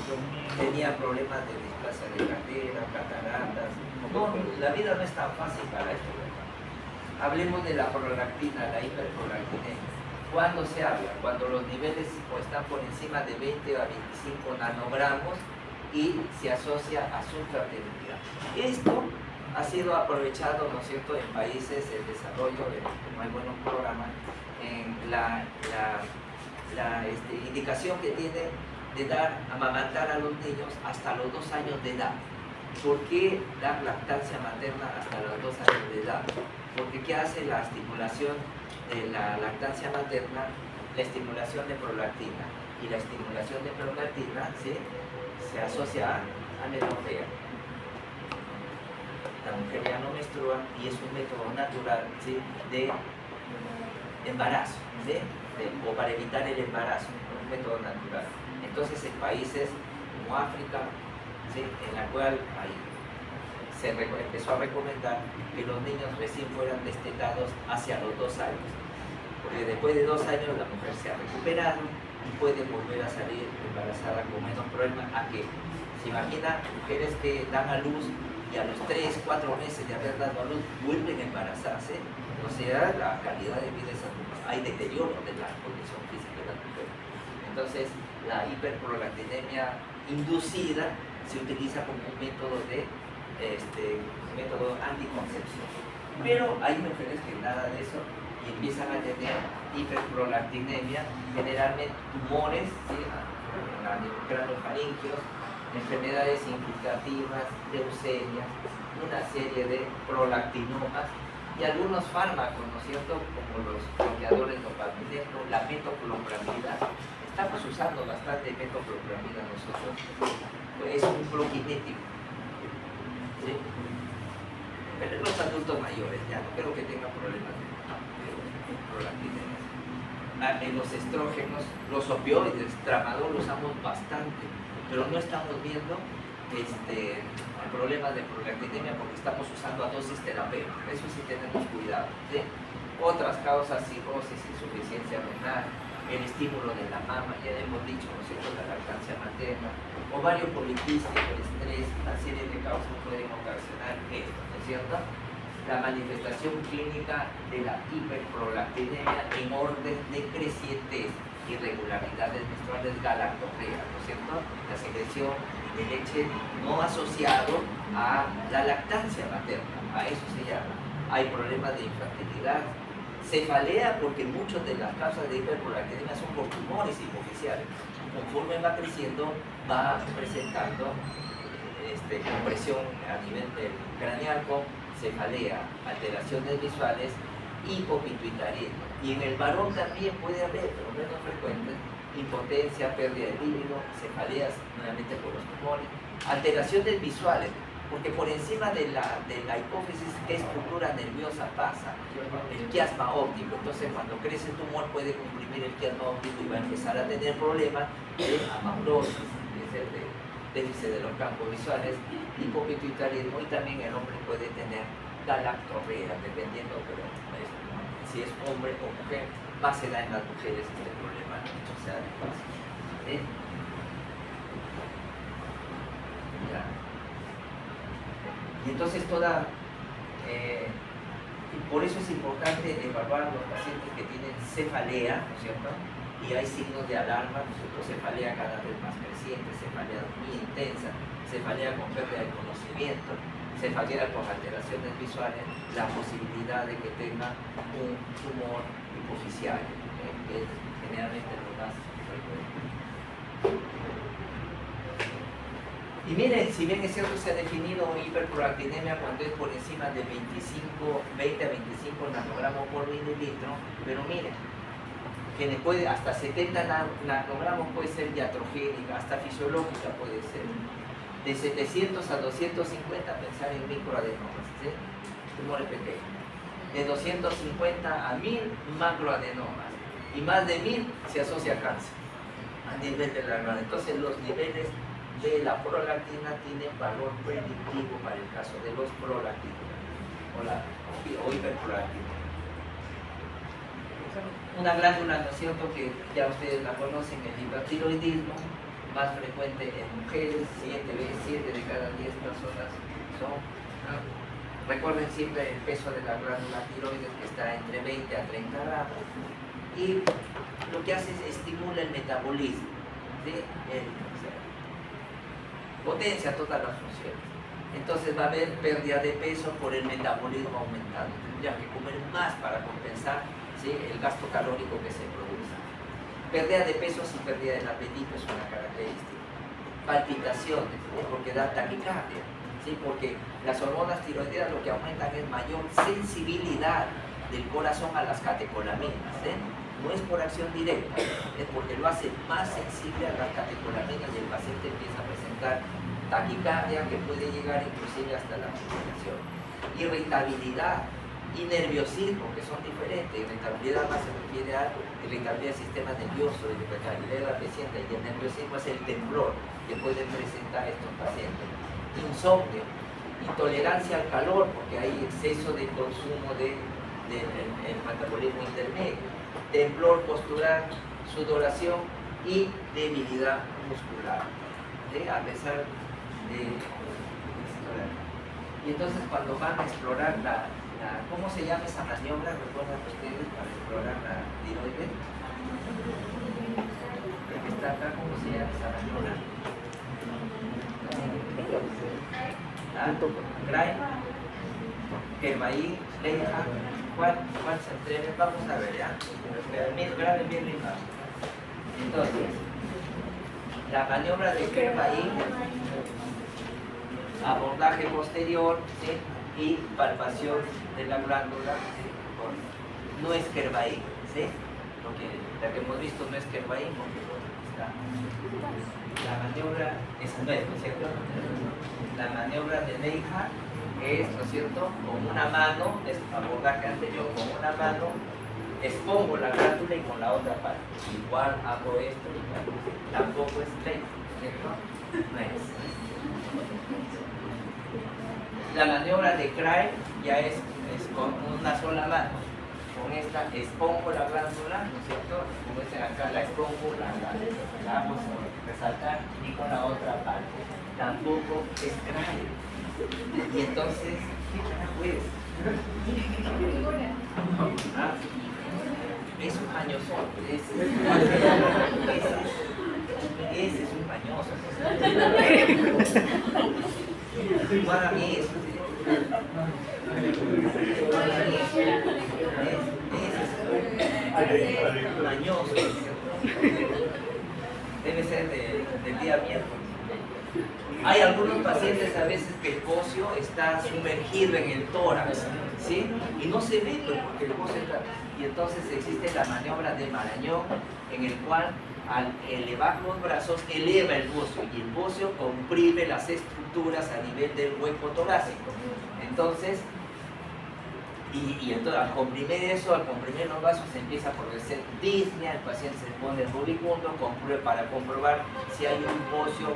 Tenía problemas de displasia de cadera, cataratas. No, la vida no es tan fácil para esto, ¿verdad? Hablemos de la prolactina, la hiperprolactinemia. ¿Cuándo se habla? Cuando los niveles están por encima de 20 a 25 nanogramos y se asocia a subfraternidad. Esto ha sido aprovechado, ¿no es cierto?, en países en desarrollo, como hay buenos programas, en la indicación que tiene de amamantar a los niños hasta los 2 años de edad. ¿Por qué dar lactancia materna hasta los 2 años de edad? Porque ¿qué hace la estimulación de la lactancia materna? La estimulación de prolactina. Y la estimulación de prolactina, ¿sí?, se asocia a menopausia. La mujer ya no menstrua y es un método natural, ¿sí?, de embarazo, ¿sí?, o para evitar el embarazo, un método natural. Entonces, en países como África, ¿sí?, en la cual se empezó a recomendar que los niños recién fueran destetados hacia los 2 años, porque después de 2 años la mujer se ha recuperado y puede volver a salir embarazada con menos problemas. ¿A qué? Se imagina mujeres que dan a luz y a los 3, 4 meses de haber dado a luz vuelven a embarazarse. O sea, la calidad de vida es hay deterioro de la condición física de la mujer. Entonces, la hiperprolactinemia inducida se utiliza como un método método anticoncepción. Pero hay mujeres que nada de eso y empiezan a tener hiperprolactinemia, generalmente tumores, ¿sí?, craniofaringios, enfermedades infiltrativas, leucemias, una serie de prolactinomas y algunos fármacos, ¿no es cierto?, como los bloqueadores dopaminergios, la metoclopramida. Estamos usando bastante metoclopramida nosotros, pues es un prokinético, ¿sí?, pero en los adultos mayores ya no creo que tengan problemas de prolactinemia. En los estrógenos, los opioides, tramadol lo usamos bastante, pero no estamos viendo problemas de prolactinemia porque estamos usando a dosis terapéuticas. Eso sí tenemos cuidado, ¿sí? Otras causas, cirrosis, insuficiencia renal, el estímulo de la mama, ya hemos dicho, ¿no es cierto?, la lactancia materna, ovario poliquístico, el estrés, una serie de causas pueden ocasionar esto, ¿no es cierto? La manifestación clínica de la hiperprolactinemia en orden decreciente, irregularidades menstruales, galactorrea, ¿no es cierto?, la secreción de leche no asociado a la lactancia materna, a eso se llama. Hay problemas de infertilidad, cefalea, porque muchas de las causas de hiperprolactinemia son por tumores hipoficiales. Conforme va creciendo, va presentando compresión a nivel del craneal con cefalea, alteraciones visuales, hipopituitarismo. Y en el varón también puede haber, pero menos frecuente, impotencia, pérdida de líbido, cefaleas, nuevamente por los tumores, Alteraciones visuales, porque por encima de la hipófisis, ¿qué estructura nerviosa pasa? El quiasma óptico. Entonces, cuando crece el tumor puede comprimir el quiasma óptico y va a empezar a tener problemas de amaurosis, de déficit de los campos visuales, hipopituitarismo, y también el hombre puede tener galactorrea, dependiendo, pero si es hombre o mujer, más se da en las mujeres este problema, ¿no? O sea, ¿sí? Ya. Y entonces por eso es importante evaluar a los pacientes que tienen cefalea, ¿no es cierto? Y hay signos de alarma, ¿no es cierto? Cefalea cada vez más creciente, cefalea muy intensa, cefalea con pérdida de conocimiento, cefalea con alteraciones visuales, la posibilidad de que tenga un tumor hipoficial, que es generalmente lo más frecuente. Y miren, si bien es cierto, se ha definido hiperprolactinemia cuando es por encima de 20 a 25 nanogramos por mililitro, pero miren, que puede, hasta 70 nanogramos puede ser iatrogénica, hasta fisiológica puede ser. De 700 a 250 pensar en microadenomas, ¿sí? Tumores pequeños. De 250 a 1000 macroadenomas. Y más de 1000 se asocia a cáncer a nivel de la glándola. Entonces los niveles de la prolactina tienen valor predictivo para el caso de los prolactinos o hiperprolactinos. Una glándula, ¿no es cierto?, que ya ustedes la conocen, el hipertiroidismo, más frecuente en mujeres, 7 de cada 10 personas son. Recuerden siempre el peso de la glándula tiroides, que está entre 20 a 30 gramos, y lo que hace es estimula el metabolismo, ¿sí? Potencia todas las funciones. Entonces va a haber pérdida de peso por el metabolismo aumentado. Tendrían que comer más para compensar, ¿sí?, el gasto calórico que se produce. Pérdida de peso sin pérdida del apetito es una característica. Palpitaciones, ¿sí?, porque da taquicardia, ¿sí?, porque las hormonas tiroideas lo que aumentan es mayor sensibilidad del corazón a las catecolaminas, ¿sí? No es por acción directa, es porque lo hace más sensible a las catecolaminas y el paciente empieza a presentar taquicardia que puede llegar inclusive hasta la fibrilación. Irritabilidad y nerviosismo, que son diferentes. Irritabilidad más se refiere a irritabilidad del sistema nervioso, irritabilidad de la paciente, y el nerviosismo es el temblor que pueden presentar estos pacientes. Insomnio, intolerancia al calor, porque hay exceso de consumo del metabolismo intermedio. Temblor postural, sudoración y debilidad muscular, ¿sí?, a pesar de explorar. Y entonces cuando van a explorar ¿cómo se llama esa maniobra? ¿Recuerdan ustedes para explorar la tiroides? El que está acá, ¿cómo se llama esa maniobra? Gray, Kervaí, Leija. ¿Cuál se entrega? Vamos a ver, ¿ya? Graben bien la imagen. Entonces, la maniobra de Kervaí, abordaje posterior, ¿sí?, y palpación de la glándula, ¿sí?, no es Kervaí, ¿sí? La que hemos visto no es Kervaí, porque está. La maniobra no es cierto? La maniobra de Leija es, ¿no es cierto?, con una mano, es abordaje anterior, con una mano expongo la glándula y con la otra parte. Igual hago esto, tampoco es Leija, ¿cierto? No es. La maniobra de Craig ya es con una sola mano. Con esta expongo la glándula, ¿no es cierto? Como dicen acá, la expongo, la hago resaltar, y con la otra parte. Tampoco es Craig. Y entonces, ¿qué carajo es? Es un mañoso. Ese es un mañoso. Para mí eso. Es mañoso. Debe ser del día miércoles. Hay algunos pacientes a veces que el bocio está sumergido en el tórax, ¿sí? Y no se ve porque el bocio está. Y entonces existe la maniobra de Marañón, en el cual Al elevar los brazos, eleva el bocio y el bocio comprime las estructuras a nivel del hueco torácico. Entonces, entonces al comprimir eso, al comprimir los brazos, se empieza a producir disnea, el paciente se pone rubicundo para comprobar si hay un bocio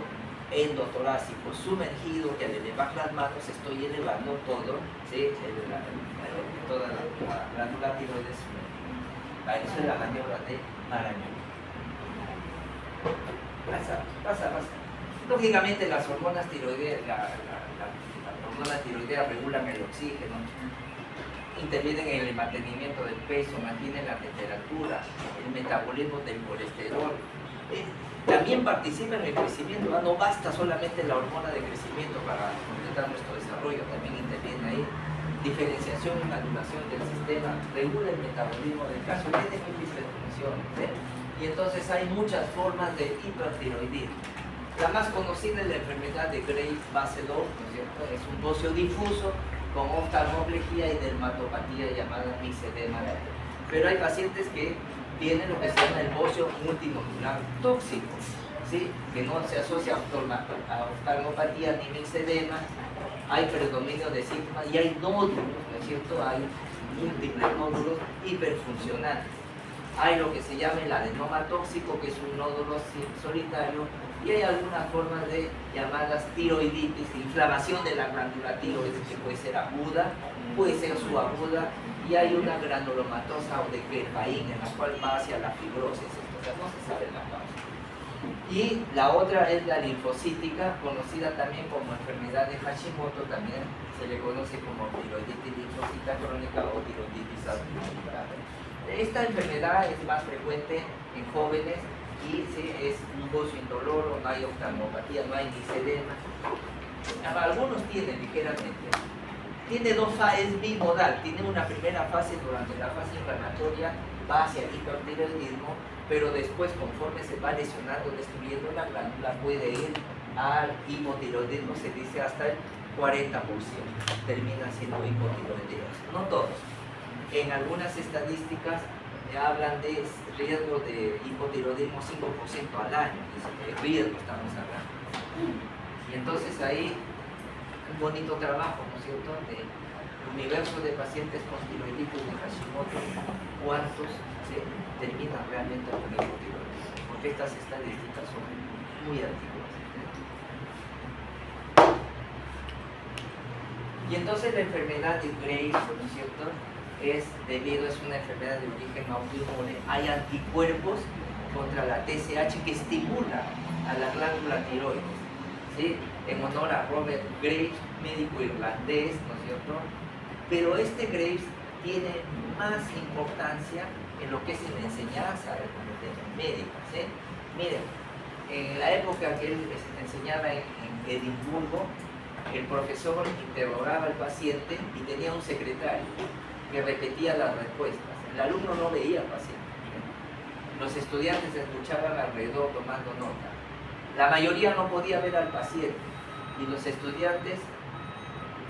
endotorácico sumergido, que al elevar las manos estoy elevando todo, ¿sí? Toda la glándula tiroides sumergida. Eso es la maniobra de Marañón. Pasa. Lógicamente las hormonas tiroideas, las hormonas tiroideas regulan el oxígeno, intervienen en el mantenimiento del peso, mantienen la temperatura, el metabolismo del colesterol. También participa en el crecimiento, no basta solamente la hormona de crecimiento para completar nuestro desarrollo, también interviene ahí. Diferenciación y maduración del sistema, regula el metabolismo del caso, tiene múltiples funciones, y entonces hay muchas formas de hipertiroidismo. La más conocida es la enfermedad de Graves-Basedow, ¿no es cierto? Es un bocio difuso con oftalmoplegia y dermatopatía llamada mixedema. Pero hay pacientes que tienen lo que se llama el bocio multinodular tóxico, ¿sí? Que no se asocia a oftalmopatía ni mixedema. Hay predominio de síntomas y hay nódulos, ¿no es cierto? Hay múltiples nódulos hiperfuncionales. Hay lo que se llama el adenoma tóxico, que es un nódulo solitario, y hay algunas formas de llamadas tiroiditis, inflamación de la glándula tiroides, que puede ser aguda, puede ser subaguda, y hay una granulomatosa o de Kerpain, en la cual va hacia la fibrosis, entonces no se sabe la causa. Y la otra es la linfocítica, conocida también como enfermedad de Hashimoto, también se le conoce como tiroiditis linfocítica crónica o tiroiditis autoinmune. Esta enfermedad es más frecuente en jóvenes y sí, es un bocio indoloro, no hay oftalmopatía, no hay mixedema. Algunos tienen ligeramente. Tiene dos fases bimodal, tiene una primera fase durante la fase inflamatoria, va hacia el hipertiroidismo, pero después, conforme se va lesionando, destruyendo la glándula, puede ir al hipotiroidismo, se dice hasta el 40%, termina siendo hipotiroidismo. No todos. En algunas estadísticas hablan de riesgo de hipotiroidismo 5% al año, es el riesgo estamos hablando. Y entonces ahí un bonito trabajo, ¿no es cierto?, del universo de pacientes con tiroiditis de Hashimoto, cuántos se terminan realmente con hipotiroidismo, porque estas estadísticas son muy antiguas. Y entonces la enfermedad de Graves, ¿no es cierto?, es una enfermedad de origen autoinmune. Hay anticuerpos contra la TSH que estimula a la glándula tiroides, ¿sí? En honor a Robert Graves, médico irlandés, ¿no es cierto? Pero este Graves tiene más importancia en lo que es en la enseñanza médica, ¿sí? Miren, en la época que él enseñaba en Edimburgo, el profesor interrogaba al paciente y tenía un secretario que repetía las respuestas. El alumno no veía al paciente. Los estudiantes escuchaban alrededor tomando nota. La mayoría no podía ver al paciente y los estudiantes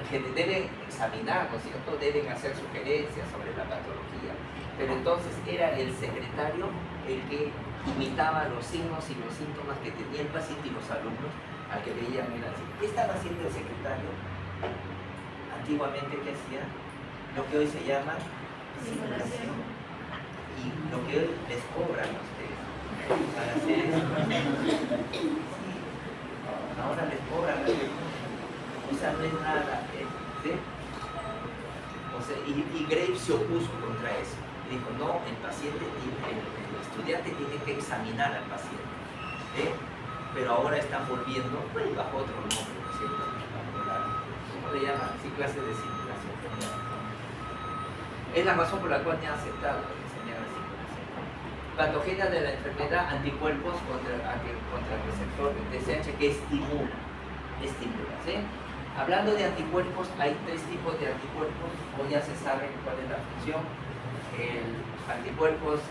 deben examinar, ¿no es cierto?, deben hacer sugerencias sobre la patología. Pero entonces era el secretario el que imitaba los signos y los síntomas que tenía el paciente y los alumnos al que veían el paciente. ¿Qué estaba haciendo el secretario? Antiguamente, ¿qué hacía? Lo que hoy se llama simulación, y lo que hoy les cobran a ustedes para hacer eso. Sí, ahora les cobran, o sea, no es nada, ¿sí? O sea, y Graves se opuso contra eso, dijo, no, el paciente, el estudiante tiene que examinar al paciente, ¿sí? Pero ahora están volviendo, pues, bajo otro nombre, ¿no es cierto? ¿Cómo le llaman? Sí, clase de simulación. Es la razón por la cual me han aceptado enseñar la simulación. Patogenia de la enfermedad, anticuerpos contra el receptor de TSH que estimula, ¿sí? Hablando de anticuerpos, hay tres tipos de anticuerpos, hoy ya se sabe cuál es la función. El anticuerpos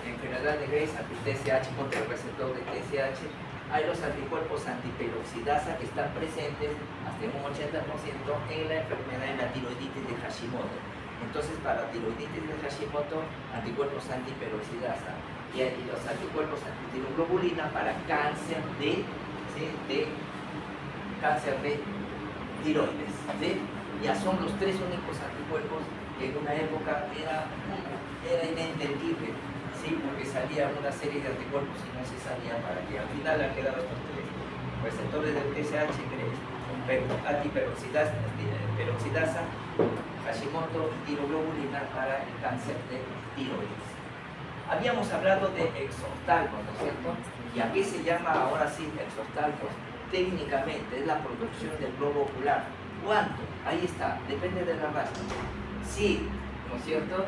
enfermedad de Graves, anti-TSH contra el receptor de TSH. Hay los anticuerpos antiperoxidasa que están presentes hasta un 80% en la enfermedad de la tiroiditis de Hashimoto. Entonces, para tiroiditis de Hashimoto, anticuerpos antiperoxidasa y los anticuerpos antitiroglobulina para cáncer de, ¿sí? Cáncer de tiroides. ¿Sí? Ya son los tres únicos anticuerpos que en una época era inentendible, ¿sí? Porque salía una serie de anticuerpos y no se sabía para qué. Al final han quedado estos tres receptores del TSH, antiperoxidasa, Hashimoto y tiroglobulina para el cáncer de tiroides. Habíamos hablado de exoftalmos, ¿no es cierto? ¿Y a qué se llama ahora sí exoftalmos? Técnicamente es la producción del globo ocular. ¿Cuánto? Ahí está, depende de la raza. Sí, ¿no es cierto?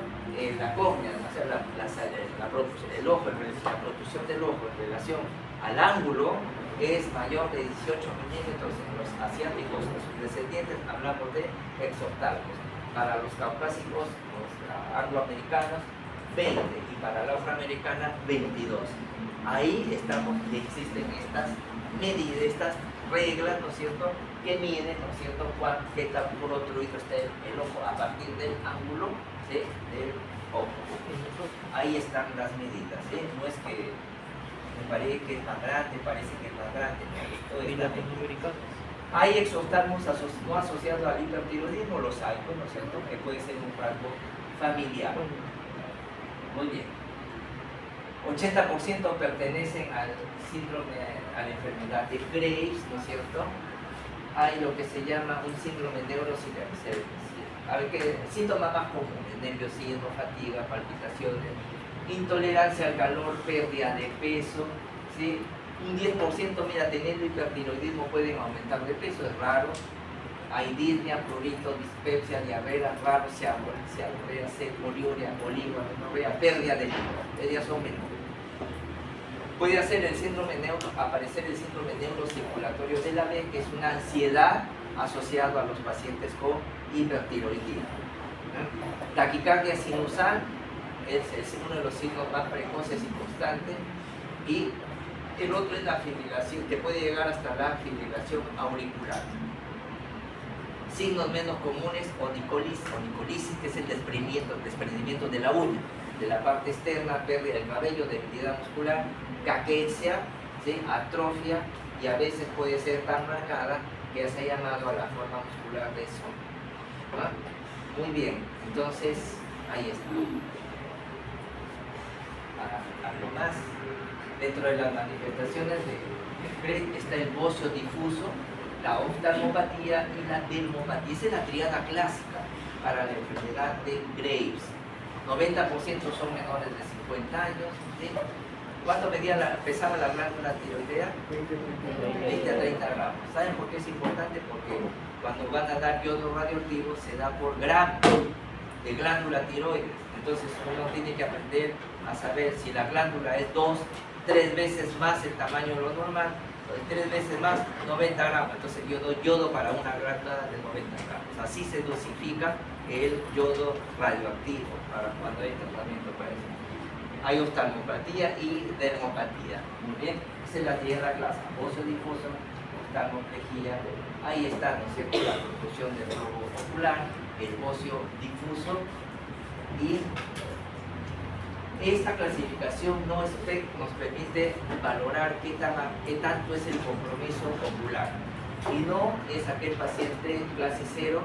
La córnea, o sea, el ojo, la producción del ojo en relación al ángulo es mayor de 18 milímetros en los asiáticos, en sus descendientes, hablamos de exoftalmos. Para los caucásicos, los angloamericanos, 20, y para la afroamericana, 22. Ahí estamos, existen estas medidas, estas reglas, ¿no es cierto?, que miden, ¿no es cierto?, qué tan protruido está el ojo a partir del ángulo, ¿sí?, del ojo. Ahí están las medidas, ¿sí? No es que me parece que es más grande, parece que es más grande, ¿no? Esto está medido. Hay exoftalmos no asociados al hipertiroidismo, los hay, ¿no es cierto?, que puede ser un rasgo familiar. Muy bien. 80% pertenecen al síndrome, a la enfermedad de Graves, ¿no es cierto? Hay lo que se llama un síndrome neurosinergico. A ver, ¿qué síntomas más comunes? Nerviosismo, fatiga, palpitaciones, intolerancia al calor, pérdida de peso, ¿sí? Un 10%, mira, teniendo hipertiroidismo pueden aumentar de peso, es raro. Hay disnea, prurito, dispepsia, diarrea, raro, cialorrea, poliuria, oligomenorrea, pérdida de líquido. Ellas son menores. Puede aparecer el síndrome neurocirculatorio de la B, que es una ansiedad asociada a los pacientes con hipertiroidismo. Taquicardia sinusal es uno de los signos más precoces y constantes, y el otro es la fibrilación, que puede llegar hasta la fibrilación auricular. Signos menos comunes, onicolisis, que es el desprendimiento de la uña, de la parte externa, pérdida del cabello, debilidad muscular, caquexia, ¿sí?, atrofia, y a veces puede ser tan marcada que se ha llamado a la forma muscular de zombie. ¿Ah? Muy bien, entonces ahí está. Algo más. Dentro de las manifestaciones de Graves está el bocio difuso, la oftalmopatía y la dermopatía. Esa es la triada clásica para la enfermedad de Graves. 90% son menores de 50 años. ¿Sí? ¿Cuánto pesaba la glándula tiroidea? 20 a 30 gramos. ¿Saben por qué es importante? Porque cuando van a dar yodo radioactivo se da por gramo de glándula tiroides. Entonces uno tiene que aprender a saber si la glándula es 2, 3 veces más el tamaño de lo normal, 3 veces más, 90 gramos. Entonces yo doy yodo para una glándula de 90 gramos. Así se dosifica el yodo radioactivo para cuando hay tratamiento para eso. Hay oftalmopatía y dermopatía. Muy bien, esa es la triada clásica: bocio difuso, oftalmoplejía. Ahí está, ¿no es cierto?, la producción del globo ocular, el bocio difuso, y esta clasificación nos permite valorar qué tanto es el compromiso ocular, y no es aquel paciente clase 0,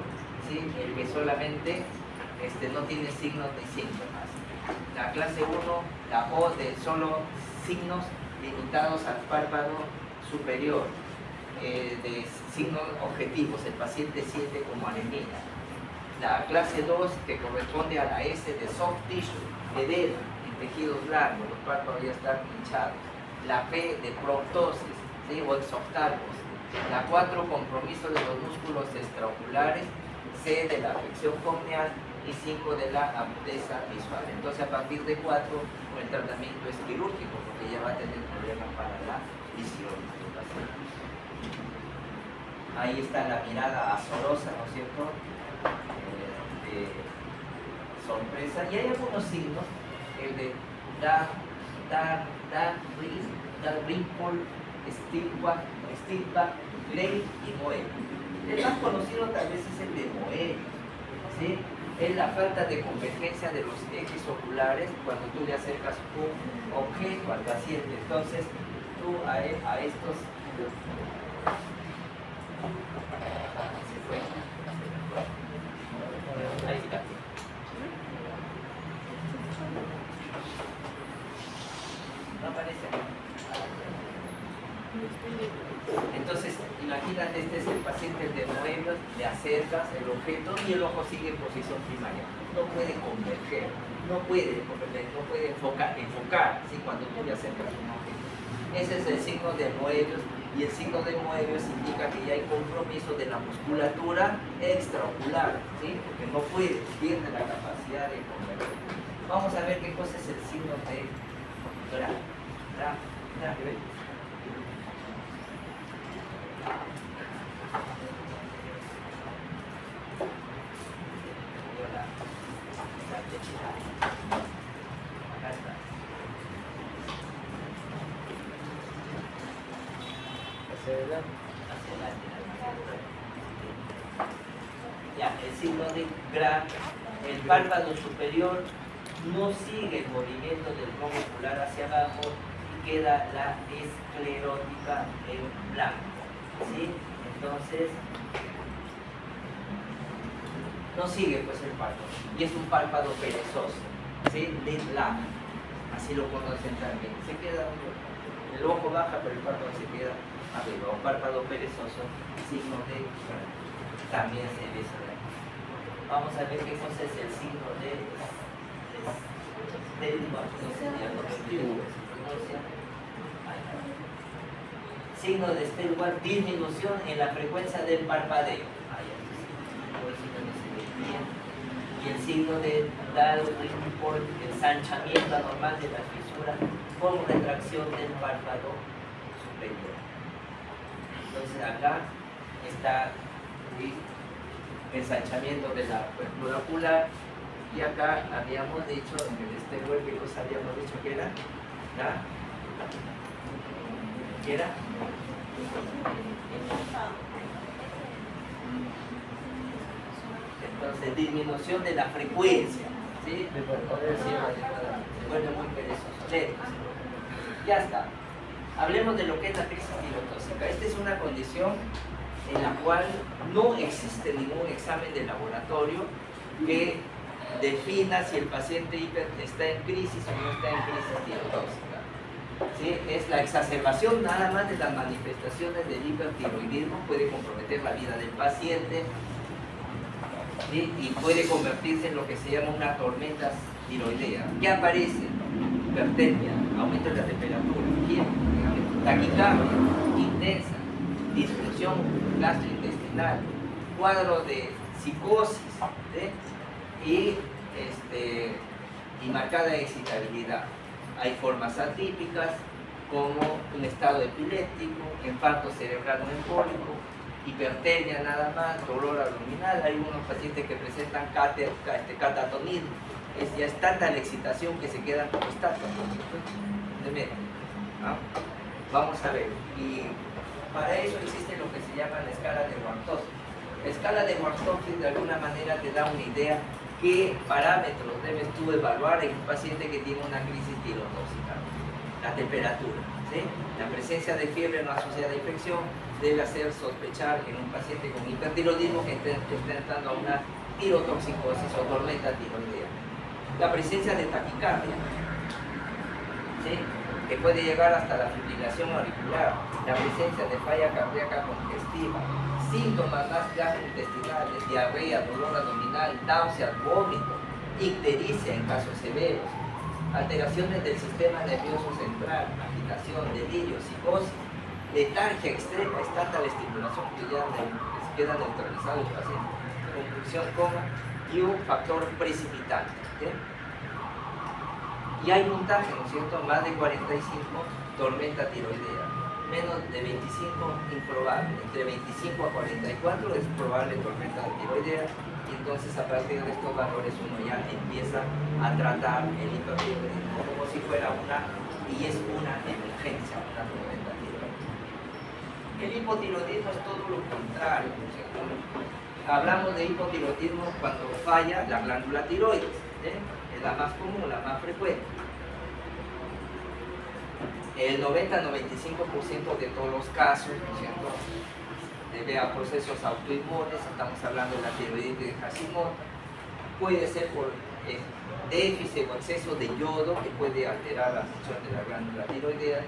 ¿sí?, el que solamente no tiene signos ni síntomas. La clase 1, la O, de solo signos limitados al párpado superior, de signos objetivos, el paciente siente como anemia. La clase 2, que corresponde a la S, de soft tissue, edema en tejidos blandos, los párpados ya están hinchados. La P, de proptosis, ¿sí?, o exoftalmos. La 4, compromiso de los músculos extraoculares. C, de la afección corneal. Y 5, de la agudeza visual. Entonces, a partir de 4, el tratamiento es quirúrgico, porque ya va a tener problemas para la visión. Ahí está la mirada azorosa, ¿no es cierto?, de sorpresa. Y hay algunos signos, el de Dalrymple, Stillbach, Gray y Moebius. El más conocido tal vez es el de Moebius, ¿sí? es la falta de convergencia de los ejes oculares cuando tú le acercas un objeto al paciente. Entonces, tú a estos... Se fue. Ahí está. No aparece. Entonces, imagínate, este es el paciente de muebles, le acercas el objeto y el ojo sigue en posición primaria. No puede converger, no puede enfocar, ¿sí? Cuando tú le acercas un objeto. Ese es el signo de Moebius, y el signo de Moebius indica que ya hay compromiso de la musculatura extraocular, ¿sí? Porque no puede, pierde la capacidad de converger. Vamos a ver qué cosa es el signo de Gra. Ya, el signo de Gra, el párpado superior no sigue el movimiento del globo ocular hacia abajo y queda la esclerótica en blanco, ¿sí? Entonces, no sigue pues el párpado, y es un párpado perezoso, ¿sí? Lid lag, así lo conocen también. Se queda, el ojo baja, pero el párpado se queda arriba, un párpado perezoso, signo de Gra. También se ve eso de aquí. Vamos a ver qué cosa es el signo de signo de Stelwart, disminución en la frecuencia del parpadeo. Y el signo de Dalrymple, ensanchamiento anormal de las fisuras con retracción del párpado superior. Entonces acá está el ensanchamiento de la apertura ocular, y acá habíamos dicho, en el Stelwart que los habíamos dicho que era, ¿ya? ¿Qué era? Entonces, disminución de la frecuencia, ¿sí? Se vuelve muy perezoso. Lento. Ya está. Hablemos de lo que es la crisis tirotóxica. Esta es una condición en la cual no existe ningún examen de laboratorio que defina si el paciente está en crisis o no está en crisis tirotóxica. ¿Sí? Es la exacerbación nada más de las manifestaciones del hipertiroidismo, puede comprometer la vida del paciente, ¿sí? Y puede convertirse en lo que se llama una tormenta tiroidea. ¿Qué aparece? Hipertermia, aumento de la temperatura, taquicardia intensa, disfunción gastrointestinal, cuadro de psicosis, ¿sí? Y marcada excitabilidad. Hay formas atípicas como un estado epiléptico, infarto cerebral no embólico, hipertermia nada más, dolor abdominal. Hay unos pacientes que presentan catatonismo. Ya es tanta la excitación que se quedan como estatuas. ¿Ah? Vamos a ver. Y para eso existe lo que se llama la escala de Wartofsky. La escala de Wartofsky de alguna manera te da una idea qué parámetros debes tú evaluar en un paciente que tiene una crisis tirotóxica. La temperatura, ¿sí? La presencia de fiebre no asociada a infección debe hacer sospechar en un paciente con hipertiroidismo que está entrando a una tirotoxicosis o tormenta tiroidea. La presencia de taquicardia, ¿sí? Que puede llegar hasta la fibrilación auricular. La presencia de falla cardíaca congestiva. Síntomas más gastrointestinales, diarrea, dolor abdominal, náuseas, vómito, ictericia en casos severos, alteraciones del sistema nervioso central, agitación, delirio, psicosis, letargia extrema, es tanta la estimulación que ya queda neutralizado el paciente, convulsión, coma y un factor precipitante. ¿Sí? Y hay puntaje, ¿no es cierto? Más de 45, tormenta tiroidea. Menos de 25, improbable. Entre 25 a 44 es probable tormenta tiroidea, y entonces a partir de estos valores uno ya empieza a tratar el hipertiroidismo como si fuera y es una emergencia, una tormenta tiroidea. El hipotiroidismo es todo lo contrario, ¿no es cierto? Hablamos de hipotiroidismo cuando falla la glándula tiroides, es la más común, la más frecuente. El 90-95% de todos los casos, ¿no es cierto?, debe a procesos autoinmunes. Estamos hablando de la tiroiditis de Hashimoto. Puede ser por déficit o exceso de yodo, que puede alterar la función de la glándula tiroidea.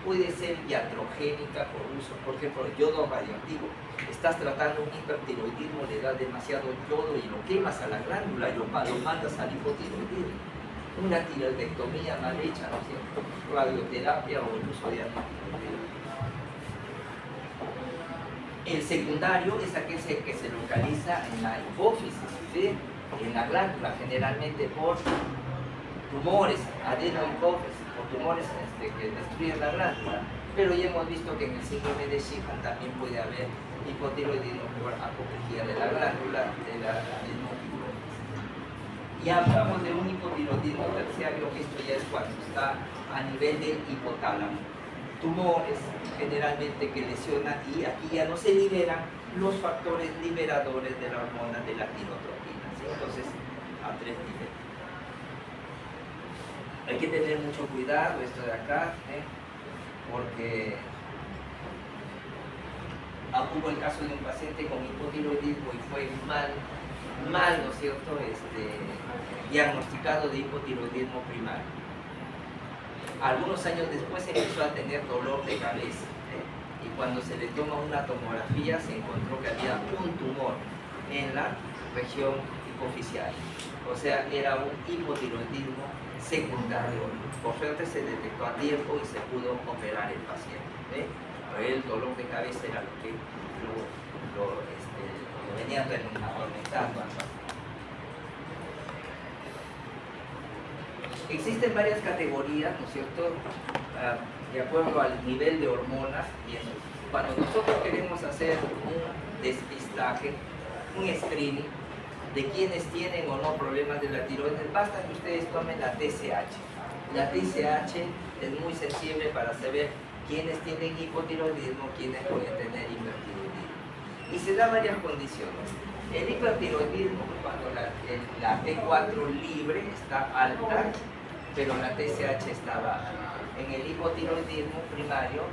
Puede ser iatrogénica por uso, por ejemplo, el yodo radioactivo. Estás tratando un hipertiroidismo, le das demasiado yodo y lo quemas a la glándula y lo mandas al hipotiroidismo. Una tiroidectomía mal hecha, ¿no es cierto?, radioterapia o el uso de antitiroideos. El secundario es aquel que se localiza en la hipófisis, ¿sí?, en la glándula, generalmente por tumores, adenohipófisis, por tumores que destruyen la glándula. Pero ya hemos visto que en el síndrome de Sjögren también puede haber hipotiroidismo por apoplejía de la glándula, de la adenohipófisis. Y hablamos de un hipotiroidismo terciario, que esto ya es cuando está a nivel del hipotálamo. Tumores generalmente que lesionan, y aquí ya no se liberan los factores liberadores de la hormona de la tirotropina, ¿sí? Entonces, a 3 niveles. Hay que tener mucho cuidado esto de acá, porque hubo el caso de un paciente con hipotiroidismo y fue mal, ¿no es cierto?, diagnosticado de hipotiroidismo primario. Algunos años después empezó a tener dolor de cabeza, y cuando se le toma una tomografía se encontró que había un tumor en la región hipoficial. O sea, era un hipotiroidismo secundario. Por suerte se detectó a tiempo y se pudo operar el paciente. Pero el dolor de cabeza era lo que lo venía atormentando al paciente. Existen varias categorías, ¿no es cierto?, de acuerdo al nivel de hormonas. Y cuando nosotros queremos hacer un despistaje, un screening de quienes tienen o no problemas de la tiroides, basta que ustedes tomen la TSH. La TSH es muy sensible para saber quiénes tienen hipotiroidismo, quiénes pueden tener hipertiroidismo. Y se da varias condiciones. El hipertiroidismo, cuando la T4 libre está alta, pero la TSH está baja. En el hipotiroidismo primario,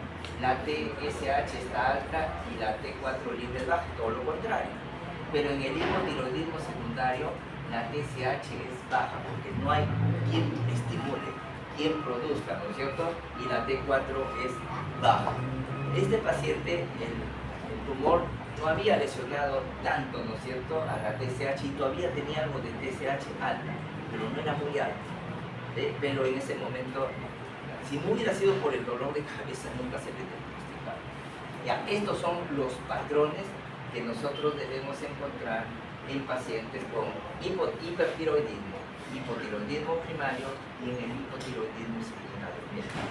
la TSH está alta y la T4 libre es baja, todo lo contrario. Pero en el hipotiroidismo secundario, la TSH es baja, porque no hay quien estimule, quien produzca, ¿no es cierto?, y la T4 es baja. Este paciente, el tumor no había lesionado tanto, ¿no es cierto?, a la TSH, y todavía tenía algo de TSH alta, pero no era muy alta. Pero en ese momento, si no hubiera sido por el dolor de cabeza, nunca se le diagnosticaba. Ya, estos son los patrones que nosotros debemos encontrar en pacientes con hipertiroidismo, hipotiroidismo primario y en el hipotiroidismo secundario.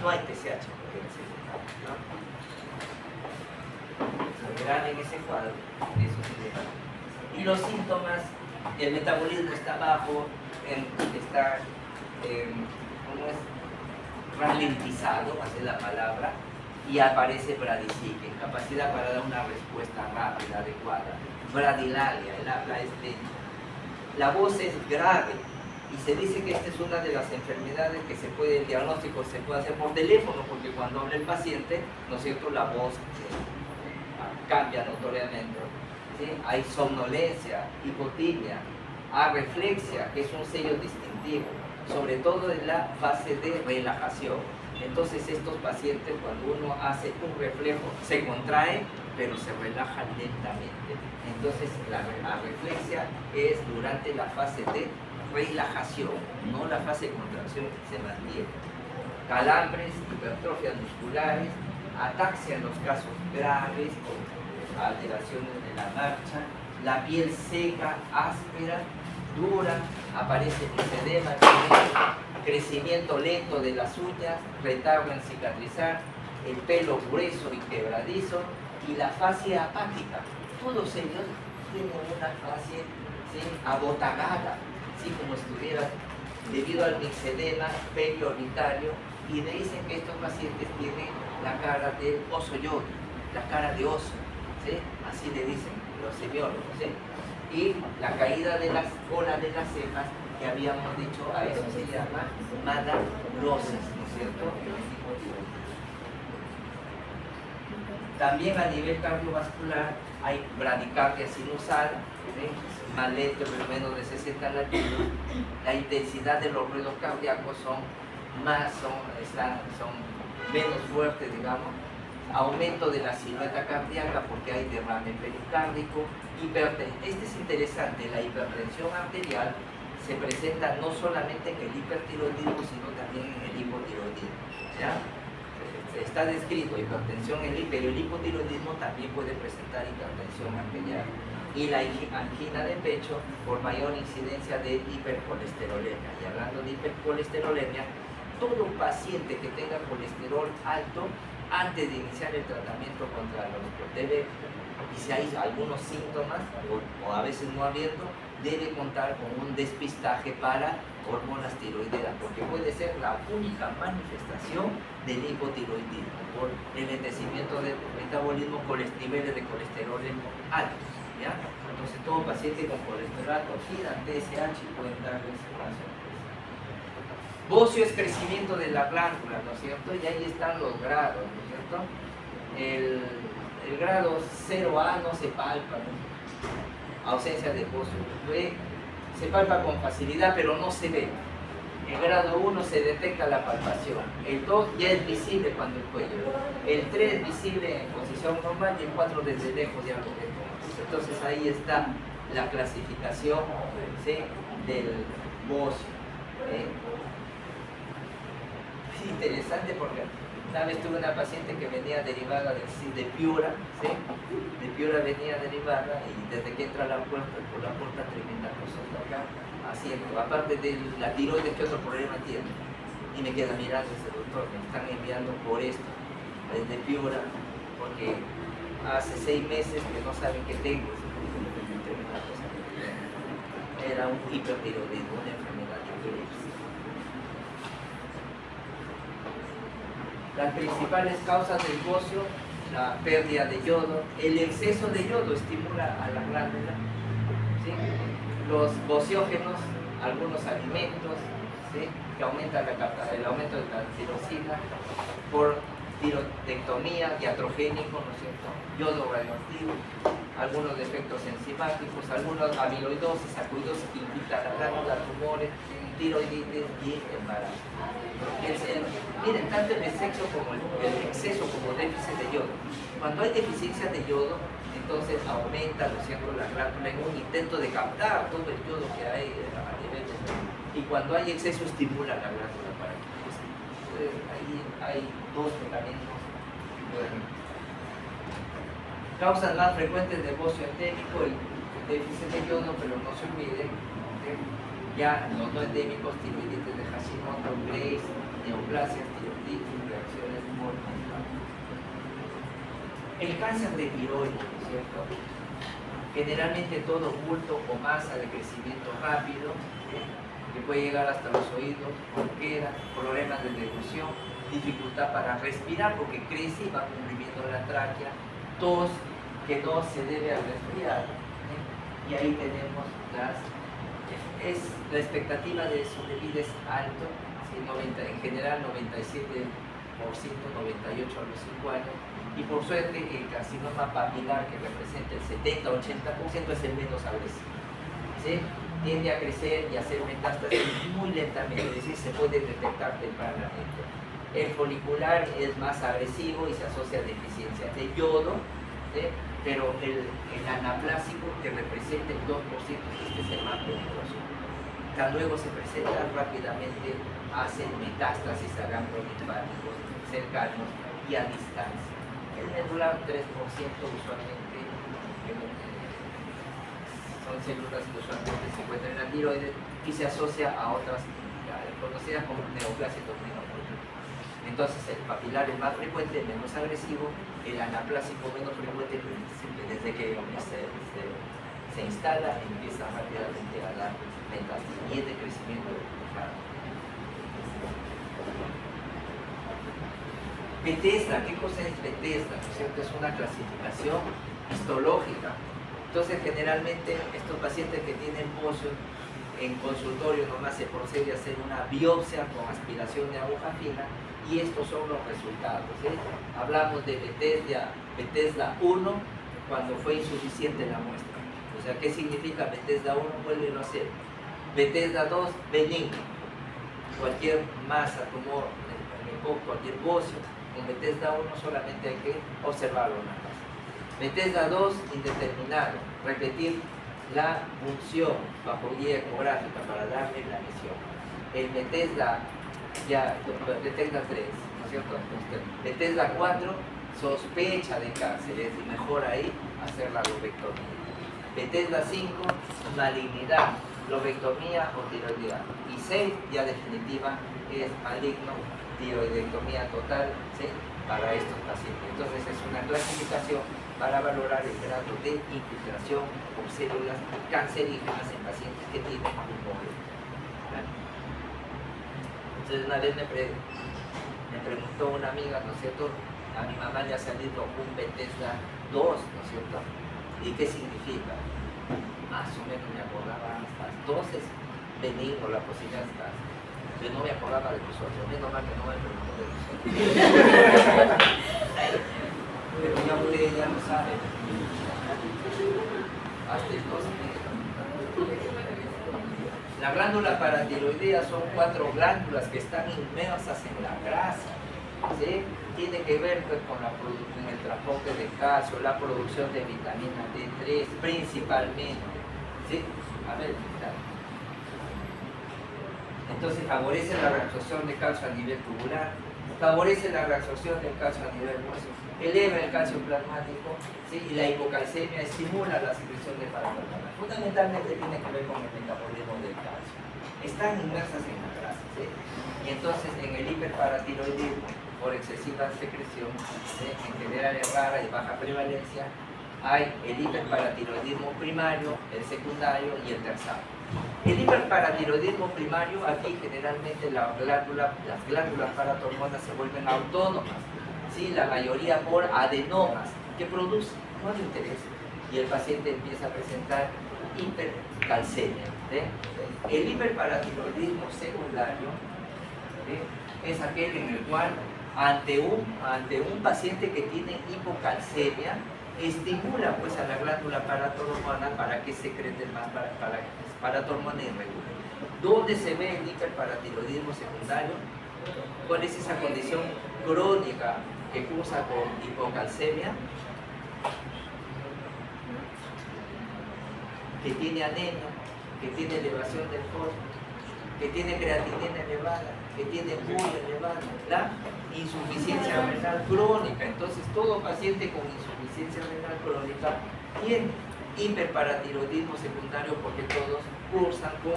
No hay TSH porque es secundario, ¿no? Lo verán en ese cuadro, eso se verá. Y los síntomas, el metabolismo está bajo, está ¿cómo es?, ralentizado, así es la palabra, y aparece bradisiquia, incapacidad para dar una respuesta rápida, adecuada. Bradilalia, el habla es lento. La voz es grave, y se dice que esta es una de las enfermedades que el diagnóstico se puede hacer por teléfono, porque cuando habla el paciente, ¿no es cierto?, la voz cambia notoriamente, ¿sí? Hay somnolencia, hipotimia, arreflexia, que es un sello distintivo, sobre todo en la fase de relajación. Entonces estos pacientes, cuando uno hace un reflejo, se contrae, pero se relaja lentamente. Entonces la arreflexia es durante la fase de relajación, no la fase de contracción que se mantiene. Calambres, hipertrofias musculares, ataxia en los casos graves, con alteraciones de la marcha, la piel seca, áspera, dura, aparece edema, crecimiento lento de las uñas, retardo en cicatrizar, el pelo grueso y quebradizo, y la fascia apática. Todos ellos tienen una fascia, ¿sí?, abotagada, ¿sí?, como si estuviera debido al mixedema periorbitario, y le dicen que estos pacientes tienen la cara de oso yodo, la cara de oso, ¿sí? Así le dicen los semiólogos, ¿sí? Y la caída de las colas de las cejas, que habíamos dicho, a eso se llama malagrosis, ¿no es cierto? También a nivel cardiovascular hay bradicardia sinusal, ¿sí? Más lento, pero menos de 60 latidos. La intensidad de los ruidos cardíacos son menos fuertes, digamos. Aumento de la silueta cardíaca porque hay derrame pericárdico. Este es interesante, la hipertensión arterial se presenta no solamente en el hipertiroidismo, sino también en el hipotiroidismo, ¿ya? Está descrito hipertensión en el pero el hipotiroidismo también puede presentar hipertensión arterial. Y la angina de pecho por mayor incidencia de hipercolesterolemia. Y hablando de hipercolesterolemia, todo paciente que tenga colesterol alto, antes de iniciar el tratamiento contra los debe, y si hay algunos síntomas, o a veces no habiendo, debe contar con un despistaje para hormonas tiroideas, porque puede ser la única manifestación del hipotiroidismo, por el enlentecimiento del metabolismo con niveles de colesterol altos, ¿ya? Entonces todo paciente con colesterol alto, TSH, pueden darles una sorpresa. Bocio es crecimiento de la glándula, ¿no es cierto? Y ahí están los grados, ¿no es cierto? El grado 0A no se palpa, ¿no? Ausencia de bocio. Se palpa con facilidad, pero no se ve. El grado 1 se detecta la palpación. El 2 ya es visible cuando el cuello. El 3 es visible en posición normal y el 4 desde lejos ya lo vemos. Entonces ahí está la clasificación, ¿sí?, del bocio. Es interesante porque una vez tuve una paciente que venía derivada de Piura, ¿sí? De Piura venía derivada y desde que entra a la puerta, por la puerta tremenda cosa acá, haciendo, aparte de la tiroides, ¿qué otro problema tiene? Y me queda mirando ese doctor, me están enviando por esto, desde Piura, porque hace 6 meses que no saben qué tengo, tremenda cosa. Era un hipertiroidismo, una enfermedad de epilepsia. Las principales causas del bocio, la pérdida de yodo, el exceso de yodo estimula a la glándula, ¿sí? Los bociógenos, algunos alimentos, ¿sí?, que aumentan el aumento de la tirosina, por tiroidectomía, iatrogénico, ¿no es cierto?, yodo radioactivo, algunos defectos enzimáticos, algunos amiloidosis, acuidosis que invitan a la glándula, tumores, tiroiditis y embarazo. Miren, tanto el exceso como el exceso como déficit de yodo. Cuando hay deficiencia de yodo, entonces aumenta, ¿no es cierto?, la glándula en un intento de captar todo el yodo que hay a nivel de... Y cuando hay exceso estimula la glándula para que crezca. Ahí hay dos mecanismos. Bueno. Causas más frecuentes de bocio endémico, el déficit de yodo, pero no se olviden, ya los no endémicos, tiroiditis de Hashimoto, Graves, neoplasias, tiroiditis, reacciones hormonales. El cáncer de tiroides, ¿no es cierto? Generalmente todo bulto o masa de crecimiento rápido, que puede llegar hasta los oídos, ronquera, problemas de deglución, dificultad para respirar porque crece y va comprimiendo la tráquea, tos que no se debe al resfriado, y ahí tenemos la expectativa de sobrevida es alto, ¿sí? En general 97%, 98% a los 5 años, y por suerte el carcinoma papilar, que representa el 70-80%, es el menos agresivo, ¿sí? Tiende a crecer y a hacer metástasis muy lentamente, es decir, se puede detectar tempranamente. El folicular es más agresivo y se asocia a deficiencia de yodo, ¿sí?, pero el anaplásico, que representa el 2%, este es el más peligroso. Luego se presenta rápidamente, hacen metástasis a ganglios linfáticos cercanos y a distancia. El medular 3% usualmente son células que usualmente se encuentran en la tiroides y se asocia a otras conocidas como neoplasia toxinoporina. Entonces el papilar es más frecuente, menos agresivo, el anaplásico menos frecuente, desde que se instala empieza rápidamente a dar metástasis y es de crecimiento rápido. Bethesda, ¿qué cosa es Bethesda? ¿No es cierto? Es una clasificación histológica. Entonces, generalmente, estos pacientes que tienen bocio en consultorio nomás se procede a hacer una biopsia con aspiración de aguja fina y estos son los resultados, ¿sí? Hablamos de Bethesda 1 cuando fue insuficiente la muestra. O sea, ¿qué significa Bethesda 1? Vuelven a hacer. Bethesda 2, benigno. Cualquier masa, tumor, cualquier bocio, con Bethesda 1 solamente hay que observarlo nada más. Bethesda 2, indeterminado. Repetir la punción bajo guía ecográfica para darle la lesión. El Bethesda 3, ¿no es cierto? Bethesda 4, sospecha de cánceres y mejor ahí hacer la lobectomía. Bethesda 5, malignidad, lobectomía o tiroidea. Y 6, ya definitiva, es maligno, tiroidectomía total, ¿sí? Para estos pacientes. Entonces es una clasificación para valorar el grado de infiltración por células cancerígenas en pacientes que tienen tumores. Entonces una vez me preguntó una amiga, ¿no es cierto? A mi mamá le ha salido un Bethesda 2, ¿no es cierto? ¿Y qué significa? Más o menos me acordaba hasta 12, benigno la posibilidad de estar. Yo no me acordaba de nosotros, menos mal que no me preguntó de nosotros. Pero ya ustedes ya lo saben. Hasta entonces. La glándula paratiroidea son 4 glándulas que están inmersas en la grasa, ¿sí? Tiene que ver pues, con el transporte de calcio, la producción de vitamina D3 principalmente, ¿sí? A ver, entonces favorece la reabsorción de calcio a nivel tubular, favorece la reabsorción del calcio a nivel hueso, eleva el calcio plasmático, ¿sí? Y la hipocalcemia estimula la secreción de paratormona. Fundamentalmente tiene que ver con el metabolismo del calcio. Están inmersas en la grasa, ¿sí? Y entonces en el hiperparatiroidismo, por excesiva secreción, ¿sí? En general es rara y baja prevalencia, hay el hiperparatiroidismo primario, el secundario y el terciario. El hiperparatiroidismo primario, aquí generalmente las glándulas paratormonas se vuelven autónomas, ¿sí? La mayoría por adenomas que producen, no le interesa, y el paciente empieza a presentar hipercalcemia, ¿sí? El hiperparatiroidismo secundario, ¿sí? Es aquel en el cual ante un paciente que tiene hipocalcemia estimula pues a la glándula paratormona para que secrete más paratormona irregular. ¿Dónde se ve el hiperparatiroidismo secundario? ¿Cuál es esa condición crónica que cursa con hipocalcemia? Que tiene anemia, que tiene elevación del fósforo, que tiene creatinina elevada, que tiene urea elevada, la insuficiencia renal crónica. Entonces todo paciente con insuficiencia renal crónica tiene hiperparatiroidismo secundario porque todos cursan con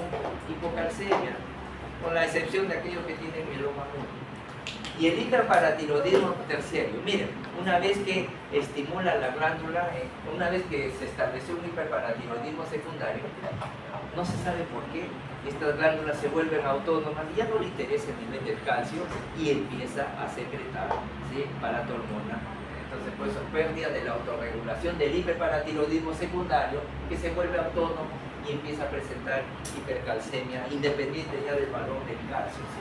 hipocalcemia, con la excepción de aquellos que tienen mieloma múltiple. Y el hiperparatiroidismo terciario, miren, una vez que estimula la glándula, una vez que se estableció un hiperparatiroidismo secundario, no se sabe por qué estas glándulas se vuelven autónomas y ya no le interesa el nivel del calcio y empieza a secretar, ¿sí? Paratormona. Entonces, por eso, pérdida de la autorregulación del hiperparatiroidismo secundario que se vuelve autónomo y empieza a presentar hipercalcemia independiente ya del valor del calcio, ¿sí?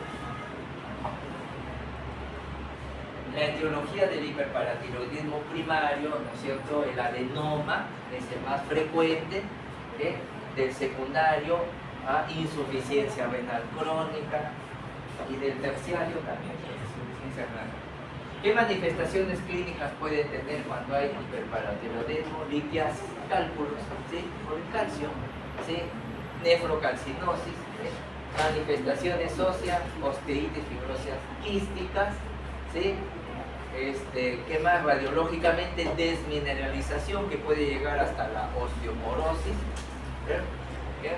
La etiología del hiperparatiroidismo primario, ¿no es cierto? El adenoma es el más frecuente, ¿eh? Del secundario a insuficiencia renal crónica y del terciario también, insuficiencia renal. ¿Qué manifestaciones clínicas puede tener cuando hay hiperparatiroidismo? Litiasis, cálculos, ¿sí? Por el calcio, ¿sí? Nefrocalcinosis, ¿sí? Manifestaciones óseas, osteitis fibrosas quísticas, ¿sí? ¿Qué más? Radiológicamente desmineralización que puede llegar hasta la osteoporosis, ¿bien?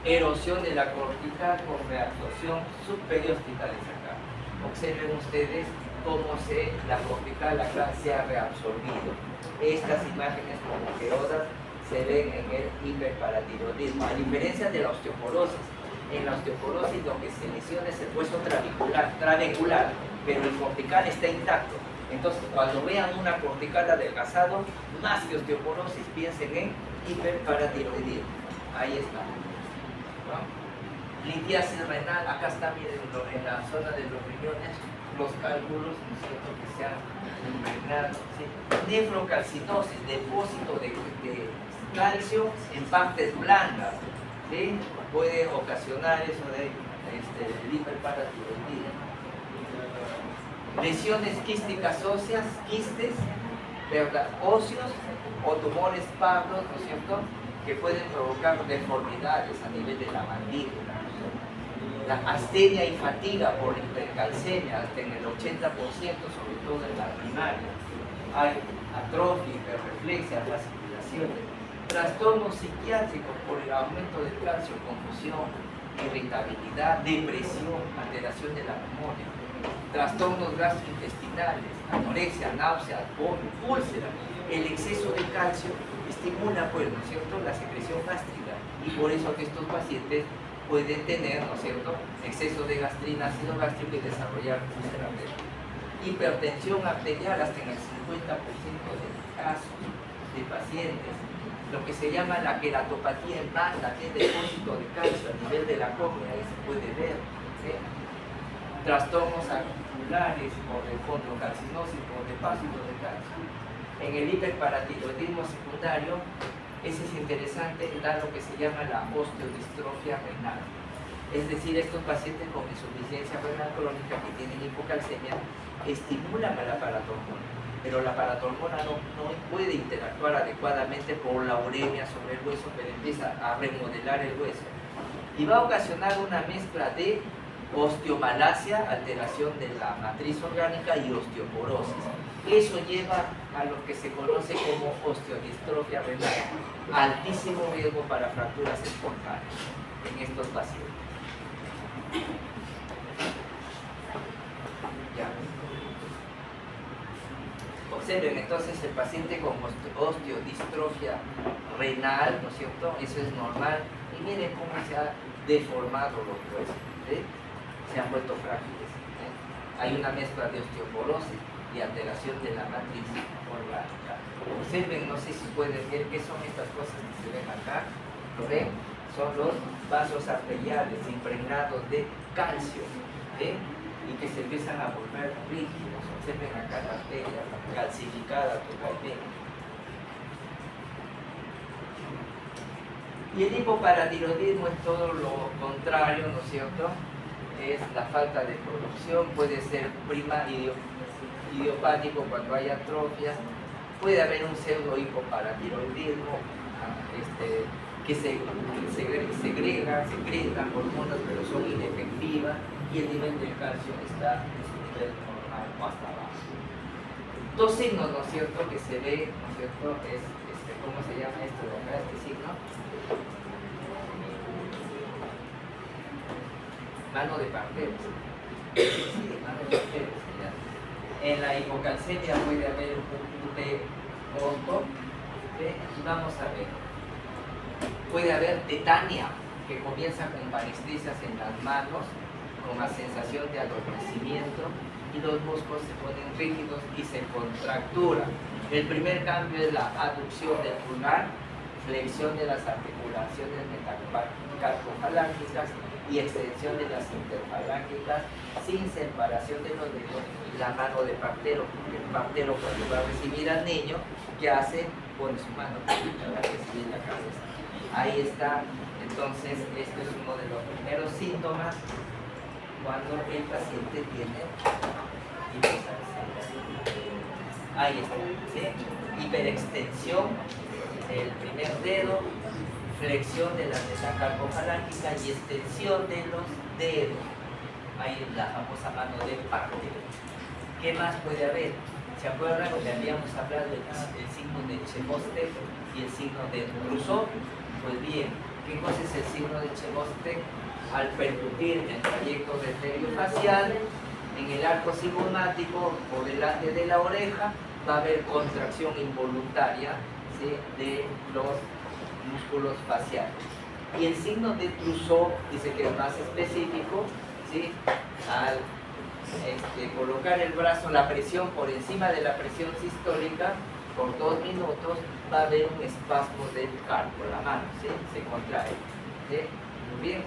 Erosión de la cortical con reabsorción subperiostical acá. Observen ustedes cómo la cortical acá se ha reabsorbido. Estas imágenes como geodas se ven en el hiperparatiroidismo, a diferencia de la osteoporosis. En la osteoporosis lo que se lesiona es el hueso trabecular, pero el cortical está intacto. Entonces, cuando vean una cortical adelgazado, más que osteoporosis, piensen en hiperparatiroidismo. Ahí está. ¿No? Litiasis renal, acá está, miren, en la zona de los riñones, los cálculos, ¿no es cierto?, que se han impregnado. ¿Sí? Nefrocalcinosis, depósito de calcio en partes blandas. ¿Sí? Puede ocasionar eso de hiperparatiroidismo. Lesiones quísticas óseas, quistes, ¿verdad?, óseos o tumores pardos, ¿no es cierto?, que pueden provocar deformidades a nivel de la mandíbula. La astenia y fatiga por hipercalcemia, hasta en el 80%, sobre todo en la primaria. Hay atrofia, hiperreflexia, fasciculaciones. Trastornos psiquiátricos por el aumento del calcio, confusión, irritabilidad, depresión, alteración de la memoria. Trastornos gastrointestinales, anorexia, náusea, vómito, úlcera. El exceso de calcio estimula, pues, ¿no es cierto?, la secreción gástrica, y por eso que estos pacientes pueden tener, ¿no es cierto?, exceso de gastrina, ácido gástrico y desarrollar úlcera renal. Hipertensión arterial hasta en el 50% de los casos de pacientes. Lo que se llama la queratopatía en banda, que es depósito de calcio a nivel de la córnea, ahí se puede ver. ¿Sí? Trastornos articulares por de condrocalcinosis, por depósito de calcio. En el hiperparatiroidismo secundario, ese es interesante, da lo que se llama la osteodistrofia renal. Es decir, estos pacientes con insuficiencia renal crónica que tienen hipocalcemia estimulan a la paratormona, pero la paratormona no puede interactuar adecuadamente por la uremia sobre el hueso, pero empieza a remodelar el hueso. Y va a ocasionar una mezcla de osteomalacia, alteración de la matriz orgánica, y osteoporosis. Eso lleva a lo que se conoce como osteodistrofia renal, altísimo riesgo para fracturas espontáneas en estos pacientes. Ya. Observen entonces el paciente con osteodistrofia renal, ¿no es cierto? Eso es normal. Y miren cómo se ha deformado los huesos, ¿sí? Se han vuelto frágiles. Hay una mezcla de osteoporosis y alteración de la matriz orgánica. Observen, no sé si pueden ver qué son estas cosas que se ven acá. ¿Lo ven? Son los vasos arteriales impregnados de calcio, ¿sí? Y que se empiezan a volver rígidos. Observen acá la arteria calcificada totalmente. Y el hipoparatiroidismo es todo lo contrario, ¿no es cierto? Es la falta de producción, puede ser idiopático cuando hay atrofia, puede haber un pseudo hipoparatiroidismo, que secretan hormonas pero son inefectivas, y el nivel del calcio está en su nivel normal o hasta abajo. Dos signos, ¿no es cierto?, que se ve, ¿no es cierto?, es, ¿cómo se llama esto de acá, este signo? Mano de partero. Sí, mano de partero. En la hipocalcemia puede haber un de corto, y vamos a ver. Puede haber tetania, que comienza con parestesias en las manos, con la sensación de adormecimiento, y los músculos se ponen rígidos y se contracturan. El primer cambio es la aducción del pulgar, flexión de las articulaciones metacarpofalángicas y extensión de las interfalángicas sin separación de los dedos, la mano de partero, porque el partero, cuando va a recibir al niño, ¿qué hace? Pone su mano para recibir la cabeza. Ahí está. Entonces, este es uno de los primeros síntomas cuando el paciente tiene hipercalcemia. Ahí está, ¿sí? Hiperextensión del primer dedo, flexión de la metacarpofalángica y extensión de los dedos. Ahí la famosa mano de partero. ¿Qué más puede haber? ¿Se acuerdan que habíamos hablado del signo de Chebostek y el signo de Trousseau? Pues bien, ¿qué cosa es el signo de Chebostek? Al percutir el trayecto facial en el arco cigomático por delante de la oreja, va a haber contracción involuntaria, ¿sí?, de los músculos faciales. Y el signo de Trousseau dice que es más específico, ¿sí?, al colocar el brazo, la presión por encima de la presión sistólica por 2 minutos, va a haber un espasmo del carpo, la mano, ¿sí? Se contrae, ¿sí? Muy bien.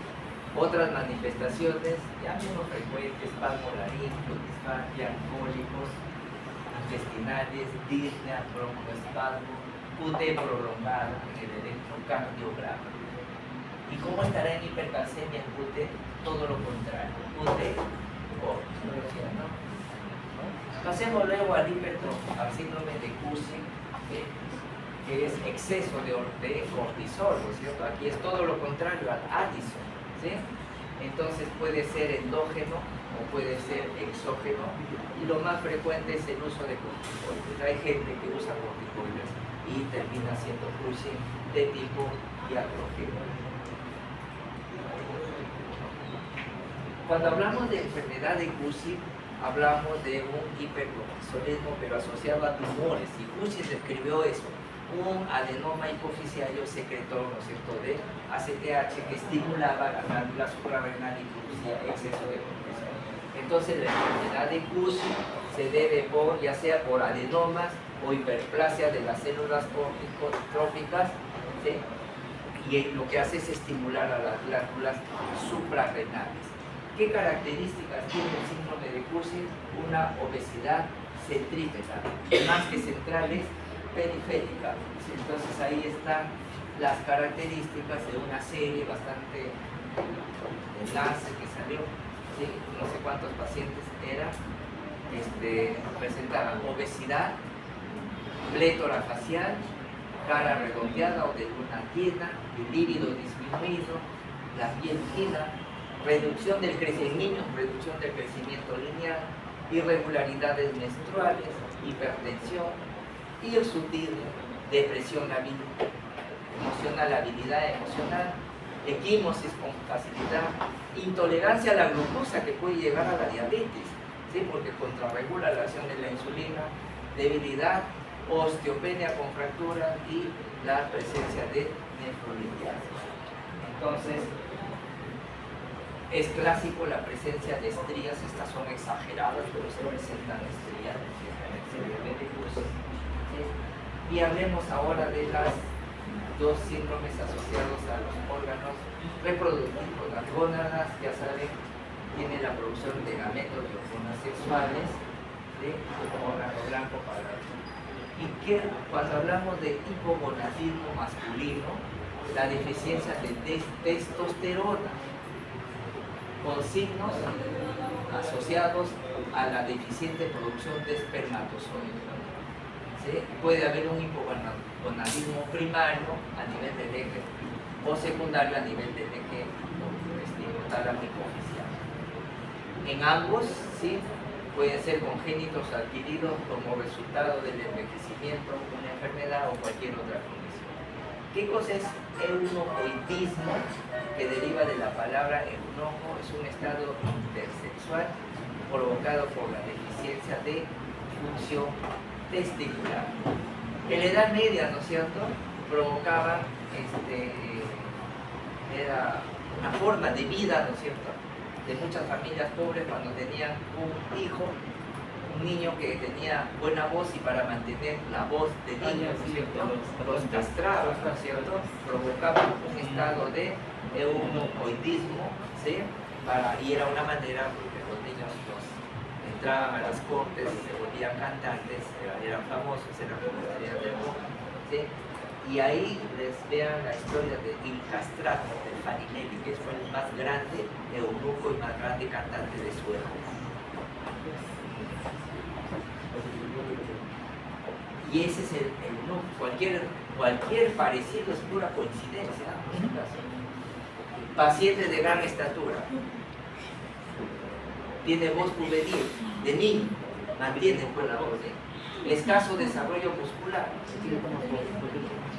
Otras manifestaciones ya menos frecuentes: espasmo laríngeo, disfagia, cólicos intestinales, disnea, broncoespasmo, QT prolongado en el electrocardiograma. ¿Y cómo estará en hipercalcemia el QT? Todo lo contrario, QT corto, ¿no? Pasemos luego al síndrome de Cushing, que es exceso de cortisol, ¿no es cierto? Aquí es todo lo contrario al Addison, ¿sí? Entonces puede ser endógeno o puede ser exógeno, y lo más frecuente es el uso de corticoides. Hay gente que usa corticoides y termina siendo Cushing de tipo iatrogénico. Cuando hablamos de enfermedad de Cushing, hablamos de un hipercortisolismo, pero asociado a tumores, y Cushing describió eso: un adenoma hipoficiario secretor, ¿no es cierto?, de ACTH, que estimulaba la glándula suprarrenal y producía exceso de cortisol. Entonces la enfermedad de Cushing se debe ya sea por adenomas o hiperplasia de las células corticotróficas, ¿sí? Y lo que hace es estimular a las glándulas suprarrenales. ¿Qué características tiene el síndrome de Cushing? Una obesidad centrípeta, más que centrales, periférica. Entonces ahí están las características de una serie bastante enlace que salió, ¿sí? No sé cuántos pacientes eran, presentaban obesidad, plétora facial, cara redondeada o de luna llena, el líbido disminuido, la piel fina, reducción del crecimiento lineal, irregularidades menstruales, hipertensión, y el sutil, depresión emocional, habilidad emocional, equimosis con facilidad, intolerancia a la glucosa que puede llegar a la diabetes, ¿sí? Porque contrarregula la acción de la insulina, debilidad, osteopenia con fractura y la presencia de nefrolitiasis. Entonces, es clásico la presencia de estrías. Estas son exageradas, pero se presentan estrías en el síndrome de Cushing. Y hablemos ahora de las dos síndromes asociados a los órganos reproductivos. Las gónadas, ya saben, tienen la producción de gametos y hormonas sexuales, de órgano blanco para... Y que cuando hablamos de hipogonadismo masculino, la deficiencia de testosterona, con signos asociados a la deficiente producción de espermatozoides. ¿Sí? Puede haber un hipogonadismo primario a nivel del eje o secundario a nivel del eje tálamo hipoficial. En ambos, ¿sí?, pueden ser congénitos adquiridos como resultado del envejecimiento, una enfermedad o cualquier otra condición. ¿Qué cosa es eunucoidismo? Que deriva de la palabra eunuco, es un estado intersexual provocado por la deficiencia de función testicular. En la Edad Media, ¿no es cierto?, provocaba, era una forma de vida, ¿no es cierto?, de muchas familias pobres cuando tenían un hijo, un niño que tenía buena voz, y para mantener la voz de niño, ¿no es cierto?, los castraban, ¿no es cierto?, provocaban un estado de eunucoidismo, ¿sí? Y era una manera porque los niños entraban a las cortes, se volvían cantantes, eran famosos, eran popularidad del mundo, ¿sí? Y ahí les vean la historia de Il Castrato, de Farinelli, que fue el más grande eunuco y más grande cantante de su época. Y ese es el eunuco. Cualquier parecido es pura coincidencia, ¿no? Paciente de gran estatura, tiene voz juvenil, de niño, mantiene buena voz, ¿sí? Escaso desarrollo muscular,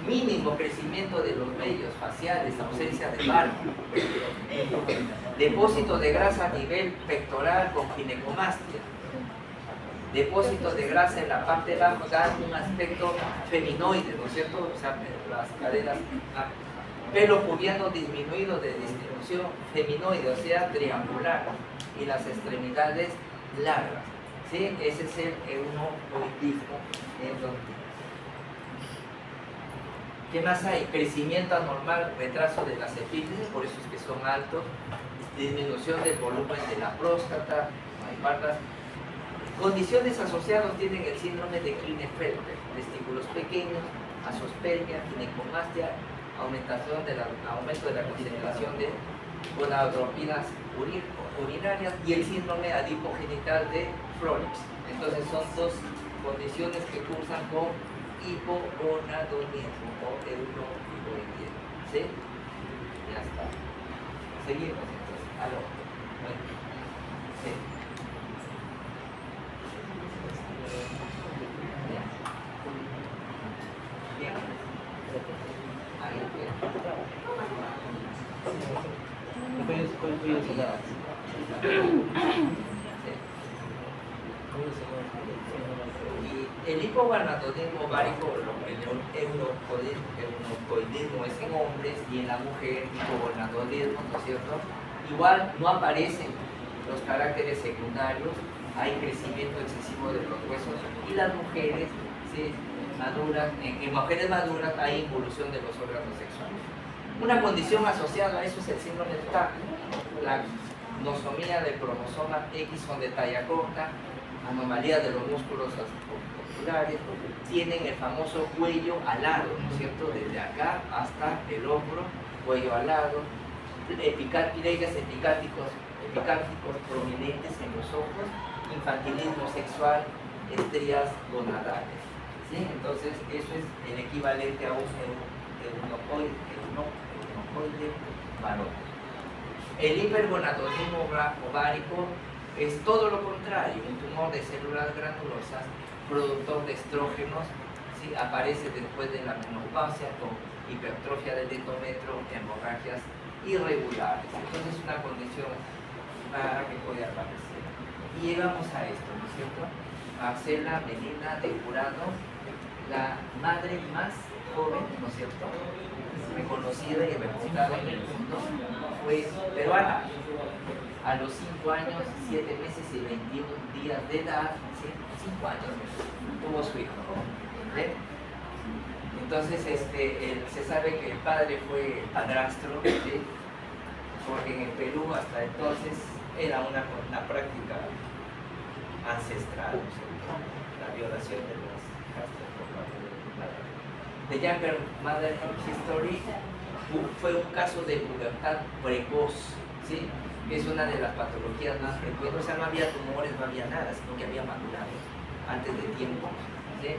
mínimo crecimiento de los vellos faciales, ausencia de barba, depósito de grasa a nivel pectoral con ginecomastia, depósito de grasa en la parte de abajo, dan un aspecto feminoide, ¿no es cierto? O sea, las caderas, pelo pubiano disminuido de distribución feminoide, o sea, triangular, y las extremidades largas. ¿Sí? Ese es el eunocoidismo endógeno. ¿Qué más hay? Crecimiento anormal, retraso de las epífisis, por eso es que son altos, disminución del volumen de la próstata, condiciones asociadas tienen el síndrome de Klinefelter, testículos pequeños, azoospermia, ginecomastia, aumento de la concentración de gonadotropinas urinarias y el síndrome adipogenital de Froelich. Entonces son dos condiciones que cursan con hipogonadonismo o eunohipogonadismo. ¿Sí? Ya está. Seguimos entonces. Aló. Bueno. Sí. Bien. Bien. Ahí bien. Y el hipogonadismo ovárico, el eunocoidismo es en hombres y en la mujer hipogonadismo, ¿no es cierto? Igual no aparecen los caracteres secundarios, hay crecimiento excesivo de los huesos y las mujeres, ¿sí? Maduras, en mujeres maduras hay involución de los órganos sexuales. Una condición asociada a eso es el síndrome de TAC, la nosomía del cromosoma X son de talla corta, anomalía de los músculos oculares, tienen el famoso cuello alado, ¿no es cierto? Desde acá hasta el hombro, cuello alado, pliegues epicárticos prominentes en los ojos, infantilismo sexual, estrías gonadales. ¿Sí? Entonces, eso es el equivalente a un eunocoide varón. El hipergonadismo ovárico es todo lo contrario, un tumor de células granulosas, productor de estrógenos, ¿sí? Aparece después de la menopausia con hipertrofia del endometrio, hemorragias irregulares. Entonces es una condición rara que puede aparecer. Y llegamos a esto, ¿no es cierto? Marcela Medina de Jurado, la madre más joven, ¿no es cierto?, reconocida y reputada en el mundo, fue peruana. A los 5 años, 7 meses y 21 días de edad, ¿sí? 5 años, tuvo su hijo. ¿Sí? Entonces, se sabe que el padre fue padrastro, ¿sí? Porque en el Perú hasta entonces era una práctica ancestral, ¿sí? La violación de los castros por parte de los padres. The Younger Mother History fue un caso de pubertad precoz, ¿sí? Es una de las patologías más frecuentes. O sea, no había tumores, no había nada, sino que había madurado antes de tiempo, ¿sí?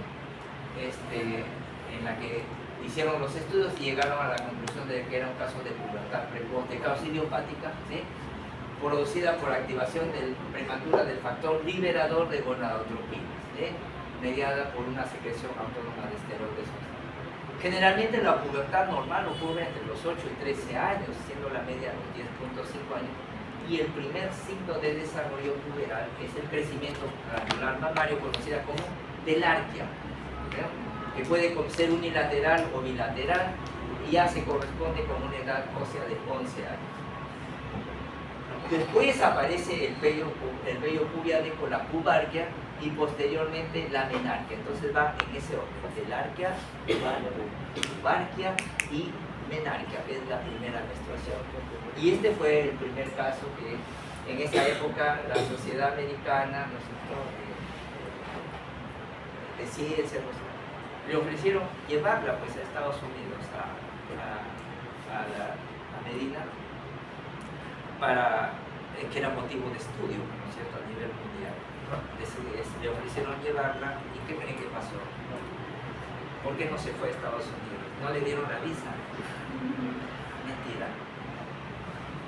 En la que hicieron los estudios y llegaron a la conclusión de que era un caso de pubertad precoz, de causa idiopática, ¿sí? Producida por activación prematura del factor liberador de gonadotropinas, ¿sí? Mediada por una secreción autónoma de esteroides. Generalmente la pubertad normal ocurre entre los 8 y 13 años, siendo la media los 10.5 años, y el primer signo de desarrollo puberal es el crecimiento granular mamario, conocida como telarquia, ¿sí? Que puede ser unilateral o bilateral y ya se corresponde con una edad ósea de 11 años. Después aparece el vello pubiano con la pubarquia y posteriormente la menarquia. Entonces va en ese orden: telarquia, pubarquia y menarquia, que es la primera menstruación. Y este fue el primer caso que en esa época la sociedad americana, ¿no es cierto?, de ciencia, le ofrecieron llevarla pues a Estados Unidos, a Medina, para que era motivo de estudio, ¿no es cierto?, a nivel mundial. Le ofrecieron llevarla y ¿qué creen que pasó? ¿Por qué no se fue a Estados Unidos? No le dieron la visa. Mentira.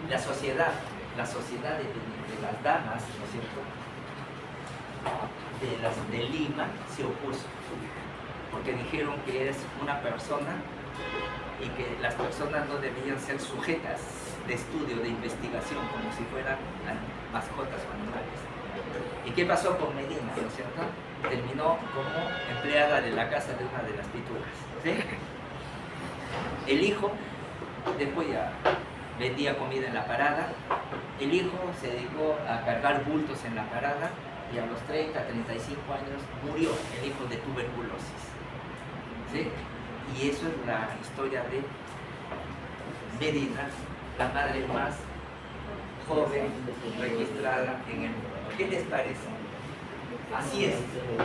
La sociedad de las damas, ¿no es cierto?, de Lima se opuso, porque dijeron que eres una persona y que las personas no debían ser sujetas de estudio, de investigación, como si fueran mascotas o animales. ¿Y qué pasó con Medina, no es cierto? Terminó como empleada de la casa de una de las pitucas, ¿sí? El hijo después ya vendía comida en la parada El hijo se dedicó a cargar bultos en la parada y a los 30, 35 años murió el hijo de tuberculosis. ¿Sí? Y eso es la historia de Medina, la madre más joven registrada en el mundo. ¿Qué les parece? Así es,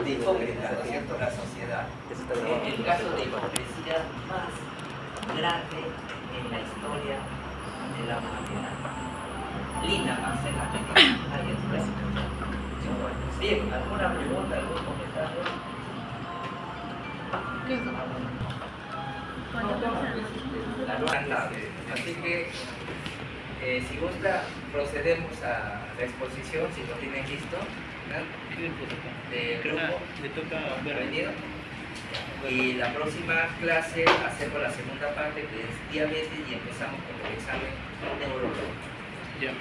de hipócrita, ¿no es cierto?, la sociedad. El caso de hipocresía más grande en la historia de la humanidad. Linda Marcela Medina. Bien, ¿alguna pregunta, algún comentario? Así que, si gusta, procedemos a la exposición, si lo tienen listo, de grupo.
Le toca
¿Venido? Y la próxima clase hacemos la segunda parte, que es diabetes, y empezamos con el examen neurológico.
Ya.
Y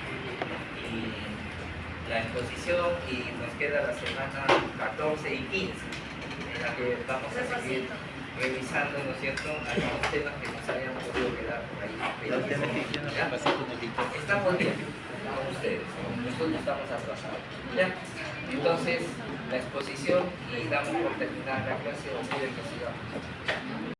la exposición, y nos queda la semana 14 y 15, en la que vamos a seguir revisando, ¿no es cierto?, algunos temas que nos hayan podido quedar por ahí. ¿Ya? Estamos bien con ustedes, nosotros estamos atrasados. ¿Ya? Entonces, la exposición, y damos por terminada la clase, o quieren que sigamos.